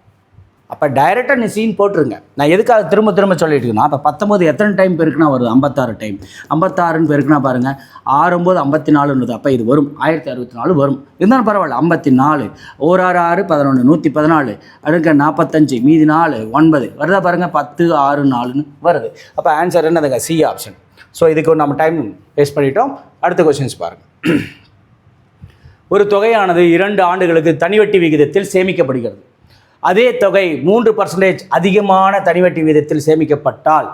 அப்போ டைரெக்டாக நீ சீன் போட்டுருங்க. நான் எதுக்காக திரும்ப திரும்ப சொல்லிட்டு இருக்கேன். அப்போ 19 எத்தனை டைம் பெருக்குனா வருது? 56 டைம். 56ன்னு பெருக்குனா பாருங்கள் 6 9 54. அப்போ இது வரும் 1064 வரும். இருந்தாலும் பரவாயில்ல. 54 1 6 6 11 114 அடுக்க 45 மீதி 4 9 வருதா பாருங்கள் 10 6 4ன்னு வருது. அப்போ ஆன்சர் என்னதுங்க? C option. ஸோ இதுக்கு நம்ம டைம் வேஸ்ட் பண்ணிட்டோம். அடுத்த கொஸ்டின்ஸ் பாருங்கள். ஒரு தொகையானது 2 ஆண்டுகளுக்கு தனிவட்டி விகிதத்தில் சேமிக்கப்படுகிறது. அதே தொகை 3% அதிகமான தனிவட்டி விகிதத்தில் சேமிக்கப்பட்டால்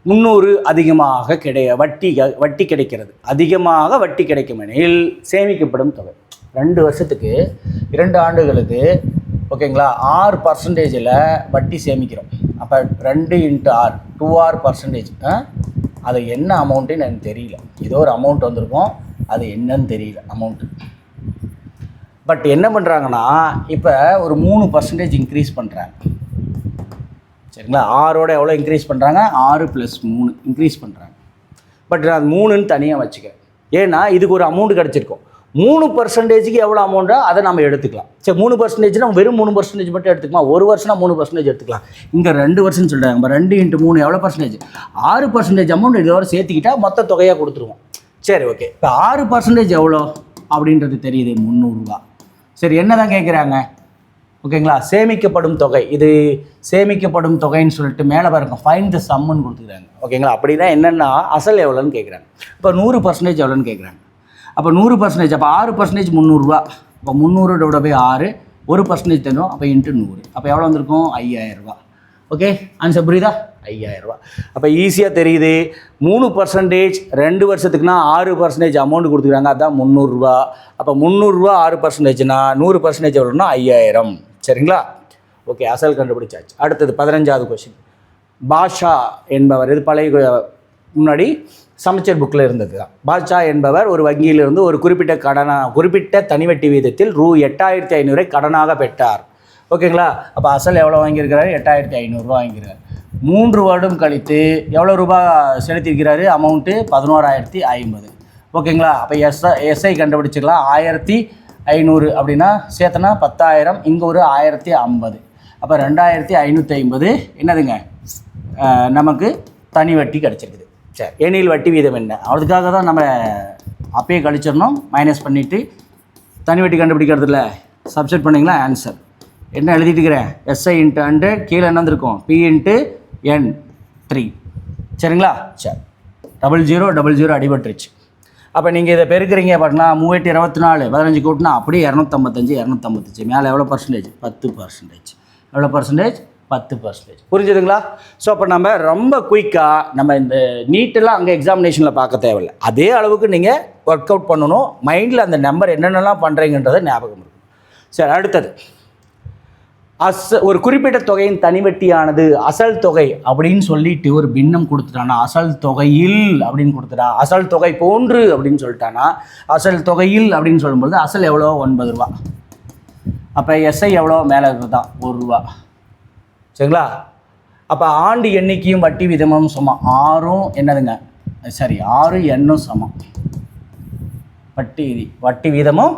300 அதிகமாக வட்டி கிடைக்கிறது. அதிகமாக வட்டி கிடைக்கும் எனில் சேமிக்கப்படும் தொகை 2 வருஷத்துக்கு 2 ஆண்டுகளுக்கு ஓகேங்களா 6%ல் வட்டி சேமிக்கிறோம். அப்போ 2 × R 2R%. அது என்ன அமௌண்ட்டுன்னு எனக்கு தெரியல. ஏதோ ஒரு அமௌண்ட் வந்திருக்கும், அது என்னன்னு தெரியல அமௌண்ட்டு. பட் என்ன பண்ணுறாங்கன்னா இப்போ ஒரு 3% இன்க்ரீஸ் பண்ணுறாங்க. சரிங்களா? 6ஓட எவ்வளோ இன்க்ரீஸ் பண்ணுறாங்க? 6 + 3 இன்க்ரீஸ் பண்ணுறாங்க. பட் நான் 3ன்னு தனியாக வச்சுக்கிறேன். ஏன்னா இதுக்கு ஒரு அமௌண்ட் கிடச்சிருக்கும். 3%க்கு எவ்வளோ அமௌண்ட்டோ அதை நம்ம எடுத்துக்கலாம். சரி 3% நம்ம வெறும் 3% மட்டும் எடுத்துக்கலாம். ஒரு வருஷம்னா 3% எடுத்துக்கலாம். இங்கே 2 வருஷம்னு சொல்கிறாங்க. நம்ம 2 × 3 எவ்வளோ பர்சன்டேஜ்? 6% அமௌண்ட் இதோட சேர்த்துக்கிட்டால் மொத்த தொகையாக கொடுத்துருவோம். சரி ஓகே. இப்போ 6% எவ்வளோ அப்படின்றது தெரியுது 300 ரூபா. சரி என்ன தான் கேட்குறாங்க? ஓகேங்களா சேமிக்கப்படும் தொகை. இது சேமிக்கப்படும் தொகைன்னு சொல்லிட்டு மேலே பாருங்க ஃபைண்ட் த சம்முன்னு கொடுத்துக்கிறாங்க. ஓகேங்களா அப்படின்னா என்னென்னா அசல் எவ்வளோன்னு கேட்குறாங்க. இப்போ 100% எவ்வளோன்னு கேட்குறாங்க. அப்போ 100% அப்போ 6% 300 ரூபா. அப்போ 300 / 6 1% தரும். அப்போ × 100 அப்போ எவ்வளோ வந்திருக்கும்? 5000 ரூபா. ஓகே ஆன்சர் புரியுதா? 5000 ரூபா. அப்போ ஈஸியாக தெரியுது. 3% 2 வருஷத்துக்குனா 6% அமௌண்ட் கொடுத்துக்கிறாங்க. அதுதான் 300 ரூபா. அப்போ 300 ரூபா 6%னா 100% எவ்வளோன்னா 5000. சரிங்களா? ஓகே அசல் கண்டுபிடிச்சாச்சு. அடுத்தது 15வது கொஸ்டின். பாஷா என்பவர், இது பழைய முன்னாடி சமச்சீர் புக்கில் இருந்தது தான். பாஷா என்பவர் ஒரு வங்கியிலிருந்து ஒரு குறிப்பிட்ட தனிவட்டி வீதத்தில் ரூ 8500 கடனாக பெற்றார். ஓகேங்களா? அப்போ அசல் எவ்வளோ வாங்கியிருக்கிறாரு? 8500 ரூபா வாங்கியிருக்காரு. 3 வருடம் கழித்து எவ்வளோ ரூபா செலுத்தியிருக்கிறாரு? அமௌண்ட்டு 11050. ஓகேங்களா? அப்போ எஸ்ஐ கண்டுபிடிச்சிக்கலாம். 1500 அப்படின்னா சேர்த்தனா 10000. இங்கே ஒரு 1050. அப்போ 2550 என்னதுங்க நமக்கு தனி வட்டி கிடச்சிருக்குது. சரி எண்ணில் வட்டி வீதம் என்ன? அதுக்காக தான் நம்ம அப்பயே கழிச்சிடணும். மைனஸ் பண்ணிவிட்டு தனி வட்டி கண்டுபிடிக்கிறதுல சப்ஸ்டிட் பண்ணிங்களா ஆன்சர் என்ன எழுதிட்டு இருக்கிறேன்? SI × 100 கீழே என்ன இருக்கும்? P × N3. சரிங்களா? சரி 00 00 அடிபட்டுருச்சு. அப்போ நீங்கள் இதை பெருக்கிறீங்க அப்படின்னா 3824 15 கூட்டினா அப்படியே 255 255. மேலே எவ்வளோ பர்சன்டேஜ்? 10%. எவ்வளோ பர்சன்டேஜ்? 10%. புரிஞ்சுதுங்களா? ஸோ அப்போ நம்ம ரொம்ப குயிக்காக நம்ம இந்த நீட்டெல்லாம் அங்கே எக்ஸாமினேஷனில் பார்க்க தேவையில்லை. அதே அளவுக்கு நீங்கள் ஒர்க் அவுட் பண்ணணும். மைண்டில் அந்த நம்பர் என்னென்னலாம் பண்ணுறீங்கன்றதை ஞாபகம் இருக்கும். சரி அடுத்தது ஒரு குறிப்பிட்ட தொகையின் தனிவட்டியானது அசல் தொகை அப்படின்னு சொல்லிட்டு ஒரு பின்னம் கொடுத்துட்டானா, அசல் தொகையில் அப்படின்னு கொடுத்துட்டா, அசல் தொகை போன்று அப்படின்னு சொல்லிட்டானா, அசல் தொகையில் அப்படின்னு சொல்லும்போது அசல் எவ்வளோ? 9 ரூபா. அப்போ SI எவ்வளோ? மேலே தான் 1 ரூபா. சரிங்களா? அப்போ ஆண்டு எண்ணிக்கையும் வட்டி விதமும் சமம். 6ம் என்னதுங்க? சரி 6 எண்ணும் சமம். வட்டி வீதமும்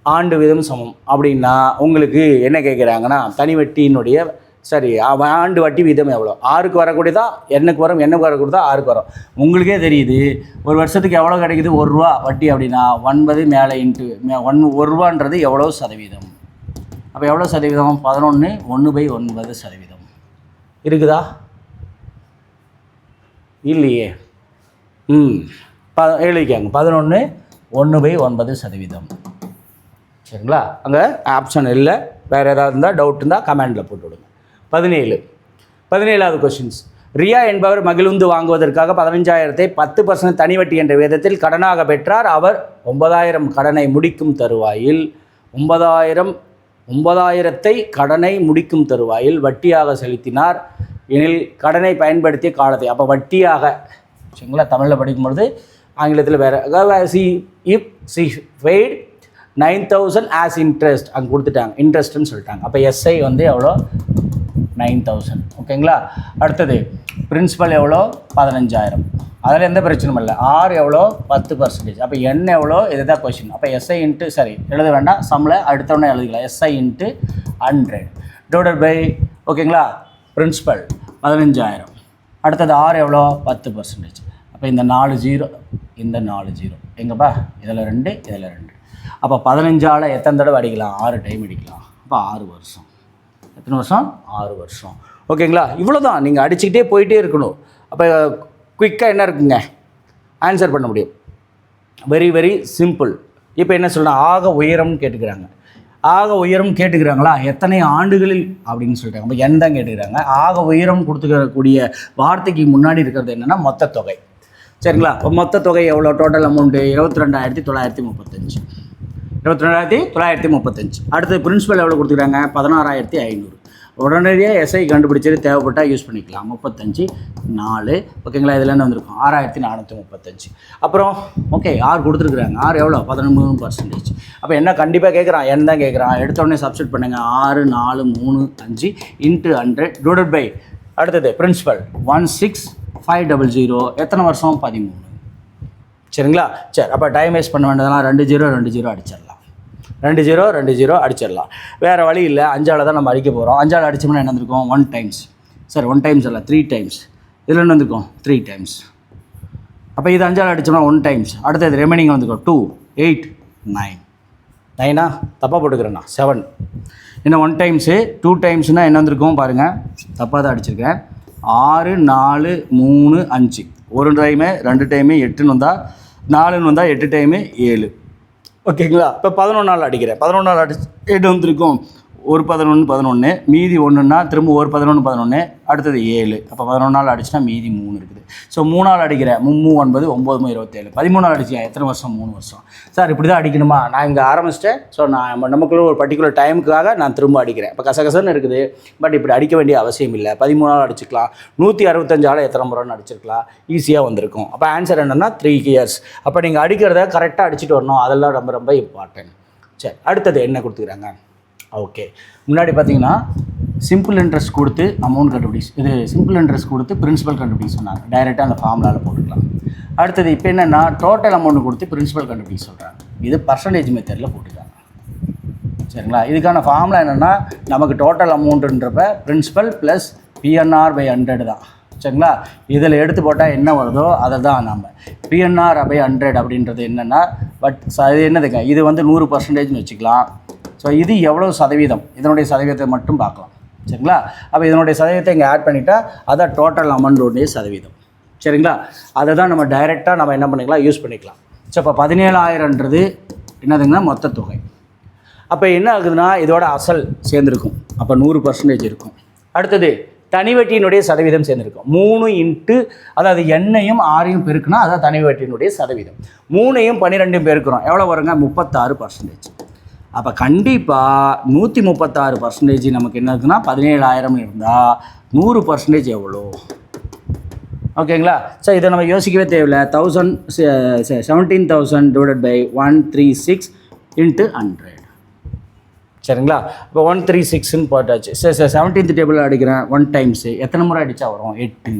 ஆண்டு வீதம் சமம் அப்படின்னா உங்களுக்கு என்ன கேட்குறாங்கன்னா தனி வட்டியினுடைய சரி ஆண்டு வட்டி வீதம் எவ்வளோ? 6க்கு வரக்கூடியதா எண்ணுக்கு வரும், எண்ணுக்கு வரக்கூடியதா 6க்கு வரும். உங்களுக்கே தெரியுது ஒரு வருஷத்துக்கு எவ்வளோ கிடைக்குது? 1 ரூபா வட்டி அப்படின்னா 9 மேலே இன்ட்டு 1 ரூபான்றது எவ்வளோ சதவீதம்? அப்போ எவ்வளோ சதவீதம்? 11 1/9% இருக்குதா? இல்லையே. எழுதிக்காங்க 11 1/9%. சரிங்களா? அங்கே ஆப்ஷன் இல்லை. வேறு ஏதாவது இருந்தால் டவுட் இருந்தால் கமெண்டில் போட்டு விடுங்க. 17வது கொஸ்டின்ஸ். ரியா என்பவர் மகிழுந்து வாங்குவதற்காக 15000ஐ 10% தனிவட்டி என்ற விதத்தில் கடனாக பெற்றார். அவர் 9000 கடனை முடிக்கும் தருவாயில் 9000ஐ கடனை முடிக்கும் தருவாயில் வட்டியாக செலுத்தினார் எனில் கடனை பயன்படுத்திய காலத்தை, அப்போ வட்டியாக சரிங்களா தமிழில் படிக்கும்பொழுது ஆங்கிலத்தில் வேறு. சி பெய்ட் 9,000 ஆஸ் இன்ட்ரெஸ்ட் அங்கே கொடுத்துட்டாங்க, இன்ட்ரெஸ்ட்டுன்னு சொல்லிட்டாங்க. அப்போ எஸ்ஐ வந்து எவ்வளோ 9,000. ஓகேங்களா. அடுத்தது பிரின்சிபல் எவ்வளோ 15,000. அதில் எந்த பிரச்சனையும் இல்லை. ஆர் எவ்வளோ 10%. அப்போ என் எவ்வளோ இதுதான் கொஷின். அப்போ எஸ்ஐ இன்ட்டு சரி எழுத வேண்டாம், சம்மில் அடுத்தவொடனே எழுதிக்கலாம். எஸ்ஐ இன்ட்டு 100 டிவைடட் பை ஓகேங்களா பிரின்சிபல் 15,000. அடுத்தது ஆர் எவ்வளோ 10%. அப்போ இந்த 4 0 இந்த 4 0 எங்கப்பா இதில் 2 இதில் 2. அப்போ 15ஆல் எத்தனை தடவை அடிக்கலாம் 6 டைம் அடிக்கலாம். அப்போ 6 வருஷம். எத்தனை வருஷம் 6 வருஷம். ஓகேங்களா. இவ்வளோ தான், நீங்கள் அடிச்சுக்கிட்டே போயிட்டே இருக்கணும். அப்போ குயிக்காக என்ன இருக்குங்க ஆன்சர் பண்ண முடியும். Very very simple. இப்போ என்ன சொல்லலாம் ஆக உயரம்னு கேட்டுக்கிறாங்க. ஆக உயரம் கேட்டுக்கிறாங்களா எத்தனை ஆண்டுகளில் அப்படின்னு சொல்லிட்டாங்க. அப்போ என் தான் கேட்டுக்கிறாங்க. ஆக உயரம் கொடுத்துக்கக்கூடிய வார்த்தைக்கு முன்னாடி இருக்கிறது என்னென்னா மொத்த தொகை. சரிங்களா. இப்போ மொத்த தொகை எவ்வளோ டோட்டல் அமௌண்ட்டு 22,935. 22,935. அடுத்து பிரின்சிபல் எவ்வளோ கொடுத்துக்கிறாங்க 16,500. உடனடியாக எஸ்ஐ கண்டுபிடிச்சது தேவைப்பட்டால் யூஸ் பண்ணிக்கலாம். 35 4 ஓகேங்களா. இதில் என்ன வந்திருக்கும் 6,435. அப்புறம் ஓகே ஆர் கொடுத்துருக்குறாங்க. ஆர் எவ்வளோ 13%. அப்போ என்ன கண்டிப்பாக கேட்குறான் என் தான் கேட்குறான். எடுத்தோடனே சப்ஸ்டிட் பண்ணுங்கள். 6 4 3 5 இன்ட்டு 100 டிவைடட் பை அடுத்தது பிரின்சிபல் 16,500. எத்தனை வருஷம் 13. சரிங்களா. சரி அப்போ டைம் வேஸ்ட் பண்ண வேண்டியதெல்லாம் 2 0 2 0 அடிச்சிடலாம். 2 0 2 0 அடிச்சிடலாம். வேறு வழி இல்லை. 5ஆல் தான் நம்ம அடிக்க போகிறோம். 5ஆல் அடிச்சோம்னா என்ன வந்திருக்கும் 1 டைம்ஸ். சரி 1 டைம்ஸ் இல்லை 3 டைம்ஸ். இதில் என்ன வந்திருக்கும் 3 டைம்ஸ். அப்போ இது 5ஆல் அடித்தோம்னா 1 டைம்ஸ். அடுத்தது ரெமைனிங் வந்துருக்கும் 2 8 9. 9ஆ தப்பாக போட்டுக்கிறேண்ணா 7. இன்னும் 1 டைம்ஸு 2 டைம்ஸ்னால் என்ன வந்திருக்கும் பாருங்கள் தப்பாக தான் அடிச்சிருக்கேன். 6 4 3 5. ஒரு டைமு 2 டைமு 8ன்னு வந்தால் 4ன்னு வந்தால் 8 டைமு 7. ஓகேங்களா. இப்போ 11ஆல் அடிக்கிறேன். 11ஆல் அடிச்சு 8 வந்திருக்கும். ஒரு 11 11 மீதி 1ன்னா திரும்ப ஒரு 11 11 அடுத்தது 7. அப்போ 11ஆல் அடிச்சுனா மீதி 3 இருக்குது. ஸோ 3ஆல் அடிக்கிறேன் 3 9 9 27. 13ஆல் அடிச்சியா எத்தனை வருஷம் 3 வருஷம். சார் இப்படி தான் அடிக்கணுமா நான் இங்கே ஆரம்பிச்சிட்டேன். ஸோ நான் நமக்குள்ள ஒரு பர்டிகுலர் டைமுக்காக நான் திரும்ப அடிக்கிறேன். இப்போ கசகசன்னு இருக்குது. பட் இப்படி அடிக்க வேண்டிய அவசியம் இல்லை. 13ஆல் அடிச்சுக்கலாம். 165ஆல் எத்தனை முறைன்னு அடிச்சிருக்கலாம். ஈஸியாக வந்திருக்கும். அப்போ ஆன்சர் என்னென்னா 3 years. அப்போ நீங்கள் அடிக்கிறத கரெக்டாக அடிச்சுட்டு வரணும். அதெல்லாம் ரொம்ப ரொம்ப இம்பார்ட்டன்ட். சரி அடுத்தது என்ன கொடுத்துக்கிறாங்க. ஓகே முன்னாடி பார்த்தீங்கன்னா சிம்பிள் இன்ட்ரெஸ்ட் கொடுத்து அமௌண்ட் கண்டுபிடிச்சு இது சிம்பிள் இன்ட்ரெஸ்ட் கொடுத்து பிரின்சிபல் கண்டுபிடிக்க சொன்னாங்க. டைரெக்டாக அந்த ஃபார்முலாவில் போட்டுக்கலாம். அடுத்தது இப்போ என்னென்னா டோட்டல் அமௌண்ட் கொடுத்து பிரின்சிபல் கண்டுபிடிக்க சொல்கிறாங்க. இது பர்சன்டேஜ் மெத்தடில் போட்டுருக்காங்க. சரிங்களா. இதுக்கான ஃபார்முலா என்னென்னா நமக்கு டோட்டல் அமௌண்ட்டுன்றப்ப பிரின்சிபல் ப்ளஸ் PNR/100 தான். சரிங்களா. இதில் எடுத்து போட்டால் என்ன வருதோ அதை தான் நம்ம PNR/100 அப்படின்றது என்னென்னா பட் இது என்னதுங்க இது வந்து 100%ன்னு வச்சுக்கலாம். ஸோ இது எவ்வளோ சதவீதம் இதனுடைய சதவீதத்தை மட்டும் பார்க்கலாம். சரிங்களா. அப்போ இதனுடைய சதவீதத்தை இங்கே ஆட் பண்ணிட்டா அதான் டோட்டல் அமௌண்ட்டுடைய சதவீதம். சரிங்களா. அதை தான் நம்ம டைரெக்டாக நம்ம என்ன பண்ணிக்கலாம் யூஸ் பண்ணிக்கலாம். ஸோ இப்போ 17,000ன்றது என்னதுங்கன்னா மொத்த தொகை. அப்போ என்ன ஆகுதுன்னா இதோட அசல் சேர்ந்துருக்கும். அப்போ 100% இருக்கும். அடுத்தது தனி வட்டியினுடைய சதவீதம் சேர்ந்துருக்கும். 3 இன்ட்டு அதாவது எண்ணையும் 6ஐயும் பெருக்குனா அதான் தனி வட்டியினுடைய சதவீதம். 3ஐயும் 12ஐயும் பெருக்கிறோம் எவ்வளோ வருங்க 36%. அப்போ கண்டிப்பாக 136% நமக்கு என்ன இருக்குன்னா 17,000 இருந்தால் 100% எவ்வளோ. ஓகேங்களா. ஸோ இதை நம்ம யோசிக்கவே தேவையில்லை. 17,000 டிவைடட் பை 136 இன்ட்டு 100. சரிங்களா. இப்போ 136ன்னு போட்டாச்சு. சரி 17th டேபிளில் அடிக்கிறேன் 1 டைம்ஸு எத்தனை முறை அடித்தா வரும் 8.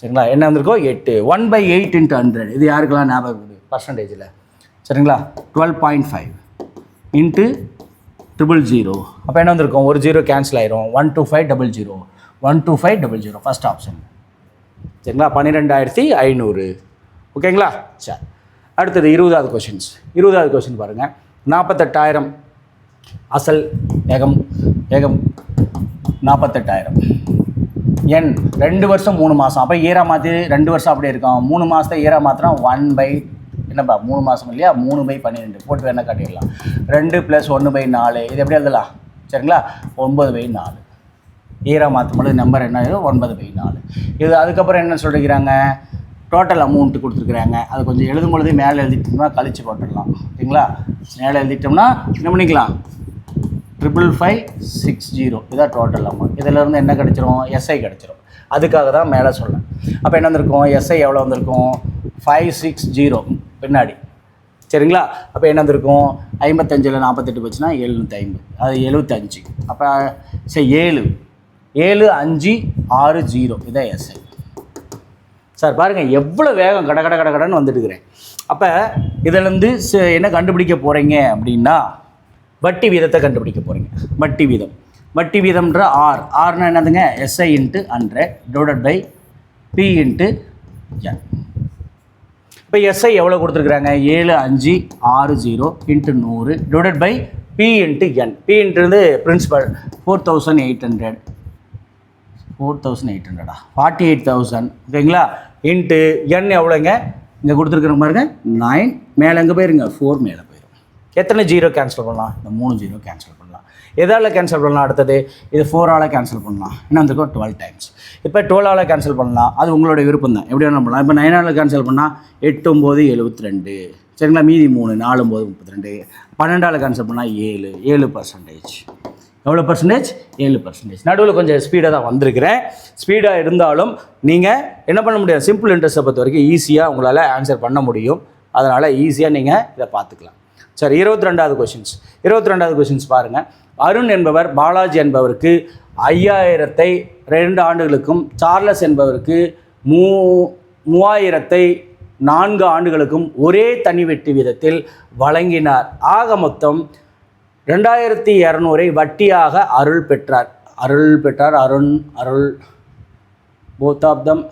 சரிங்களா. என்ன வந்திருக்கோம் 8. 1/8 இன்ட்டு 100 இது யாருக்கெல்லாம் ஞாபகம் இருக்குது பர்சன்டேஜில். சரிங்களா. 12.5 இன்ட்டு 000. அப்போ என்ன வந்திருக்கும் ஒரு 0 கேன்சல் ஆயிரும். 12500 12500 ஃபஸ்ட் ஆப்ஷன். சரிங்களா. 12,500. ஓகேங்களா. சரி அடுத்தது 20வது கொஷின்ஸ். 20வது கொஷின் பாருங்கள். 48,000 அசல் ஏகம் 48,000 என் 2 வருஷம் 3 மாதம். அப்போ ஈரா மாற்றி 2 வருஷம் அப்படியே இருக்கும். 3 மாதத்தை ஈரா மாத்திரம் 1 என்னப்பா 3 மாதம் இல்லையா 3/12 போட்டு வேணால் காட்டிடலாம். 2 + 1/4 இது எப்படி எழுதலாம். சரிங்களா. 9/4 ஈரா மாற்றும்போது நம்பர் என்ன ஆயிடும் 9/4. இது அதுக்கப்புறம் என்ன சொல்லிக்கிறாங்க டோட்டல் அமௌண்ட்டு கொடுத்துருக்குறாங்க. அது கொஞ்சம் எழுதும் பொழுது மேலே எழுதிட்டோம்னா கழிச்சு போட்டுடலாம். ஓகேங்களா. மேலே எழுதிட்டோம்னா என்ன பண்ணிக்கலாம் 5560 இதான் டோட்டல் அமௌண்ட். இதிலேருந்து என்ன கிடச்சிரும்? எஸ்ஐ கிடச்சிரும். அதுக்காக தான் மேலே சொன்னேன். அப்போ என்ன வந்திருக்கும்? எஸ்ஐ எவ்வளோ வந்திருக்கும்? 560 பின்னாடி. சரிங்களா? அப்போ என்ன வந்திருக்கும்? 55ல் 48 போச்சுன்னா 750, அது 75. அப்போ சரி 7560 இதான் எஸ்ஐ. சார் பாருங்கள் எவ்வளோ வேகம் கடன்னு வந்துட்டுக்கிறேன். அப்போ இதிலேருந்து என்ன கண்டுபிடிக்க போகிறீங்க அப்படின்னா வட்டி வீதத்தை கண்டுபிடிக்க போகிறீங்க. வட்டி வீதம்ன்ற ஆர்னா என்னதுங்க? SI into 100 divided by P into N. இப்போ எஸ்ஐ எவ்வளோ கொடுத்துருக்குறாங்க? 7560 into 100 divided by P into N. P into principal 4800 48,000 ஓகேங்களா? இன்ட்டு என் எவ்வளோங்க? இங்கே கொடுத்துருக்குற பாருங்க 9, மேலே எங்கே போயிருங்க? 4 மேலே போயிடும். எத்தனை ஜீரோ கேன்சல் பண்ணலாம்? இந்த 3 ஜீரோ கேன்சல் பண்ணலாம். எதால் கேன்சல் பண்ணலாம்? அடுத்தது இது 4ஆல் கேன்சல் பண்ணலாம். என்ன வந்துருக்கோம்? 12 டைம்ஸ். இப்போ 12ஆல் கேன்சல் பண்ணலாம். அது உங்களோட விருப்பம் தான், எப்படி வேணால் பண்ணலாம். இப்போ 9ஆல் கேன்சல் பண்ணால் 8 9 72 சரிங்களா? மீதி 3 4 9 32. 12ஆல் கேன்சல் பண்ணால் 7%. எவ்வளோ பர்சன்டேஜ்? 7%. நடுவில் கொஞ்சம் ஸ்பீடாக தான் வந்திருக்கிறேன். ஸ்பீடாக இருந்தாலும் நீங்கள் என்ன பண்ண முடியாது? சிம்பிள் இன்ட்ரெஸ்ட்டை பொறுத்த வரைக்கும் ஈஸியாக உங்களால் ஆன்சர் பண்ண முடியும். அதனால் ஈஸியாக நீங்கள் இதை பார்த்துக்கலாம். சரி, 22வது கொஷின்ஸ் பாருங்கள். அருண் என்பவர் பாலாஜி என்பவருக்கு 5000ஐ 2 ஆண்டுகளுக்கும், சார்லஸ் என்பவருக்கு 3000ஐ 4 ஆண்டுகளுக்கும் ஒரே தனி வெட்டி வீதத்தில் வழங்கினார். ஆக மொத்தம் 2200 வட்டியாக அருள் பெற்றார். Arul both of them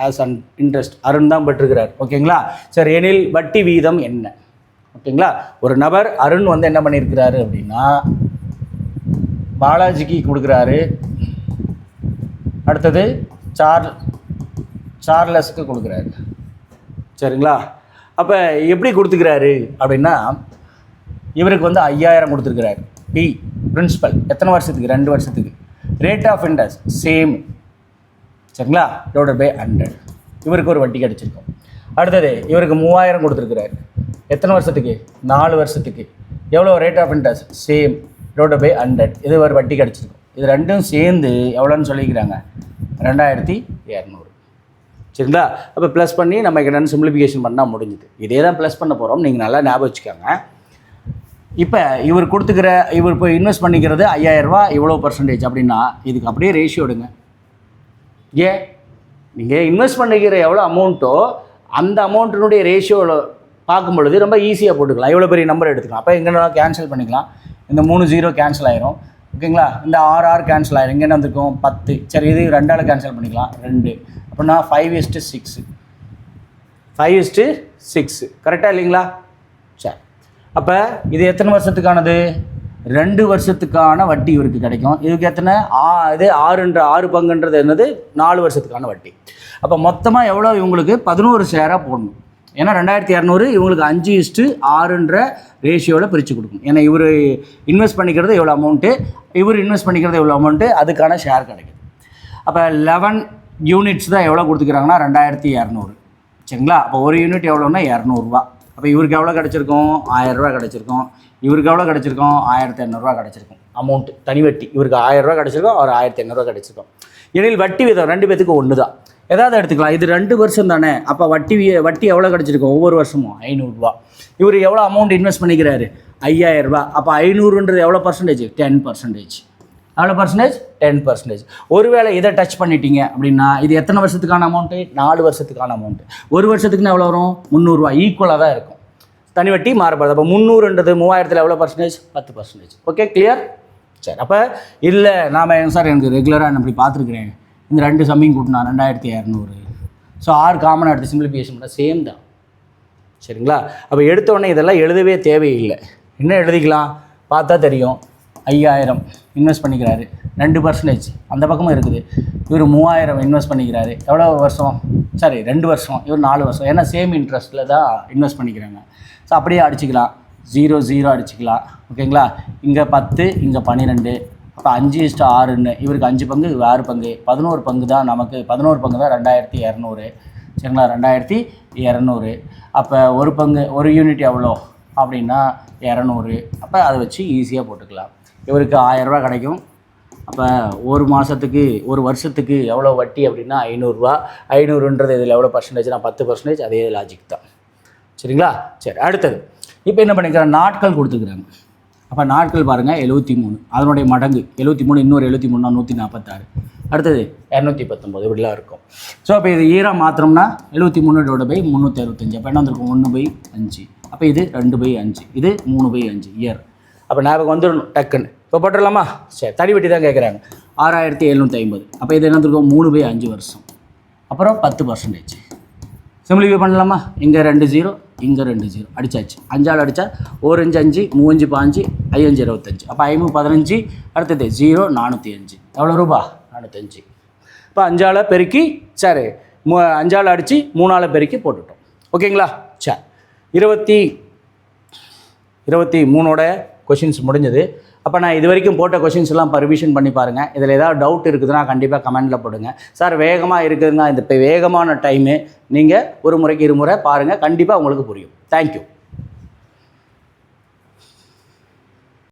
as an interest. Arun தான் பெற்றிருக்கிறார். ஓகேங்களா? சரி, எனில் வட்டி வீதம் என்ன? ஓகேங்களா? ஒரு நபர் அருண் என்ன பண்ணியிருக்கிறாரு அப்படின்னா பாலாஜிக்கு கொடுக்குறாரு, அடுத்தது சார்லஸுக்கு கொடுக்குறாரு. சரிங்களா? அப்போ எப்படி கொடுத்துக்கிறாரு அப்படின்னா இவருக்கு 5000 கொடுத்துருக்கிறாரு. பி பிரின்சிபல் எத்தனை வருஷத்துக்கு? 2 வருஷத்துக்கு. Rate of interest same. சரிங்களா? Divided by 100. இவருக்கு ஒரு வட்டி கிடச்சிருக்கும். அடுத்தது இவருக்கு 3000 கொடுத்துருக்குறாரு. எத்தனை வருஷத்துக்கு? 4 வருஷத்துக்கு. எவ்வளோ rate of interest? Same divided by 100. இது ஒரு வட்டி கிடச்சிருக்கும். இது ரெண்டும் சேர்ந்து எவ்வளோன்னு சொல்லிக்கிறாங்க? 2200. சரிங்களா? அப்போ ப்ளஸ் பண்ணி நம்ம என்னென்னு சிம்பிளிஃபிகேஷன் பண்ணால் முடிஞ்சுது. இதே தான் ப்ளஸ் பண்ண போகிறோம். நீங்கள் நல்லா ஞாபகம் வச்சுக்கோங்க. இப்போ இவர் இப்போ இன்வெஸ்ட் பண்ணிக்கிறது 5000 ரூபா, இவ்வளோ பர்சன்டேஜ் அப்படின்னா இதுக்கு அப்படியே ரேஷியோ எடுங்க. நீங்கள் இன்வெஸ்ட் பண்ணிக்கிற எவ்வளோ அமௌண்ட்டோ அந்த அமௌண்ட்டினுடைய ரேஷியோவில் பார்க்கும் பொழுது ரொம்ப ஈஸியாக போட்டுக்கலாம். எவ்வளோ பெரிய நம்பர் எடுத்துக்கலாம். அப்போ எங்கன்னா கேன்சல் பண்ணிக்கலாம். இந்த 3 0 கேன்சல் ஆயிரும். ஓகேங்களா? இந்த 6 கேன்சல் ஆயிரும். இங்கே என்ன வந்திருக்கும்? 10. சரி, இது 2ஆல் கேன்சல் பண்ணிக்கலாம். 2 அப்படின்னா 5:6. 5:6 கரெக்டாக இல்லைங்களா? சரி, அப்போ இது எத்தனை வருஷத்துக்கானது? 2 வருஷத்துக்கான வட்டி இவருக்கு கிடைக்கும். இதுக்கு எத்தனை? இது 6 பங்குன்றது என்னது? 4 வருஷத்துக்கான வட்டி. அப்போ மொத்தமாக எவ்வளோ? இவங்களுக்கு 11 ஷேராக போடணும். ஏன்னா 2200 இவங்களுக்கு 5:6ன்ற ரேஷியோவில் பிரித்து கொடுக்கணும். ஏன்னா இவர் இன்வெஸ்ட் பண்ணிக்கிறது எவ்வளோ அமௌண்ட்டு, இவர் இன்வெஸ்ட் பண்ணிக்கிறது எவ்வளோ அமௌண்ட்டு, அதுக்கான ஷேர் கிடைக்குது. அப்போ 11 யூனிட்ஸ் தான் எவ்வளோ கொடுத்துக்கிறாங்கன்னா 2200. சரிங்களா? அப்போ ஒரு யூனிட் எவ்வளோன்னா 200 ரூபா. அப்போ இவருக்கு எவ்வளோ கிடச்சிருக்கும்? 1000 ரூபா கிடச்சிருக்கும். இவருக்கு எவ்வளோ கிடச்சிருக்கும்? 1800 கிடச்சிருக்கும். அமௌண்ட்டு தனி வட்டி இவருக்கு 1000 ரூபா கிடச்சிருக்கும், அவர் 1800 கிடச்சிருக்கும். எனில் வட்டி வீதம் 2 பேத்துக்கு ஒன்று தான். ஏதாவது எடுத்துக்கலாம். இது 2 வருஷம் தானே. அப்போ வட்டி எவ்வளோ கிடச்சிருக்கும்? ஒவ்வொரு வருஷமும் 500 ரூபா. இவர் எவ்வளோ அமௌண்ட் இன்வெஸ்ட் பண்ணிக்கிறாரு? 5000 ரூபா. அப்போ 500ன்றது எவ்வளோ பர்சன்டேஜ்? 10%. எவ்வளோ பர்சன்டேஜ்? 10%. ஒருவேளை இதை டச் பண்ணிட்டீங்க அப்படின்னா இது எத்தனை வருஷத்துக்கான அமௌண்ட்டு? 4 வருஷத்துக்கான அமௌண்ட்டு. ஒரு வருஷத்துக்குன்னு எவ்வளோ வரும்? 300 ரூபா. ஈக்குவலாக தான் இருக்கும். தனி வட்டி மாறுபடுது. அப்போ 300ன்றது 3000ல் எவ்வளோ பர்சன்டேஜ்? 10%. Okay, clear? சரி, அப்போ இல்லை நாம் சார் எனக்கு ரெகுலராக நான் இப்படி பார்த்துருக்குறேன், இந்த 2 சம்மிங் கூட்டினா 2200. ஸோ 6 காமனாக எடுத்து சிம்பிளிஃபிகேஷன் பண்ணால் சேம் தான். சரிங்களா? அப்போ எடுத்தோடனே இதெல்லாம் எழுதவே தேவையில்லை. என்ன எழுதிக்கலாம்? பார்த்தா தெரியும். 5000 இன்வெஸ்ட் பண்ணிக்கிறாரு, 2% அந்த பக்கமும் இருக்குது. இவர் 3000 இன்வெஸ்ட் பண்ணிக்கிறாரு. எவ்வளோ வருஷம்? சரி, 2 வருஷம். இவர் 4 வருஷம். ஏன்னா சேம் இன்ட்ரெஸ்ட்டில் தான் இன்வெஸ்ட் பண்ணிக்கிறாங்க. ஸோ அப்படியே அடிச்சிக்கலாம். 0 0 அடிச்சிக்கலாம். ஓகேங்களா? இங்கே 10, இங்கே 12. அப்போ 5:6. இவருக்கு 5 பங்கு, 6 பங்கு, 11 பங்கு தான் நமக்கு. 11 பங்கு தான் 2200. சரிங்களா? 2200. அப்போ ஒரு பங்கு, ஒரு யூனிட் எவ்வளோ அப்படின்னா 200. அப்போ அதை வச்சு ஈஸியாக போட்டுக்கலாம். இவருக்கு 1000 ரூபா கிடைக்கும். அப்போ ஒரு மாதத்துக்கு ஒரு வருஷத்துக்கு எவ்வளோ வட்டி அப்படின்னா 500 ரூபா. 500ன்றது இதில் எவ்வளோ பர்சன்டேஜ்னா 10%. அதே லாஜிக் தான். சரிங்களா? சரி, அடுத்தது இப்போ என்ன பண்ணிக்கிறேன், நாட்கள் கொடுத்துக்கிறாங்க. அப்போ நாட்கள் பாருங்கள் 73, அதனுடைய மடங்கு 73, இன்னொரு 73 146, அடுத்தது 219 இப்படிலாம் இருக்கும். ஸோ அப்போ இது ஈராக மாத்திரம்னா 73/365. அப்போ என்ன வந்திருக்கும் 1/5. அப்போ இது 2/5, இது 3/5 இயர். அப்போ ஞாபகம் வந்துடணும் டக்குன்னு. இப்போ போட்டுடலாமா? சரி, தனி வட்டி தான் கேட்குறாங்க. 6750. அப்போ இது என்ன இருக்கும் 3/5 வருஷம். அப்புறம் 10%. சிம்பிளிஃபை பண்ணலாமா? இங்கே 2 0, இங்கே 2 0 அடித்தாச்சு. 5ஆல் அடித்தா 1 5 5, 3 5 5, 5 25. அப்போ 5 15, அடுத்தது 0 405. எவ்வளோ ரூபா? 405. இப்போ 5ஆல் பெருக்கி, சரி 5ஆல் அடித்து 3ஆல் பெருக்கி போட்டுட்டோம். ஓகேங்களா? சரி, 23ஓட கொஷின்ஸ் முடிஞ்சது. அப்போ நான் இது வரைக்கும் போட்ட கொஷின்ஸ் எல்லாம் ரிவிஷன் பண்ணி பாருங்கள். இதில் ஏதாவது டவுட் இருக்குதுன்னா கண்டிப்பாக கமெண்ட்டில் போடுங்க. சார் வேகமாக இருக்குதுங்க, இந்த இப்போ வேகமான டைமு, நீங்கள் ஒரு முறைக்கு 2 முறை பாருங்கள், கண்டிப்பாக உங்களுக்கு புரியும். தேங்க்யூ.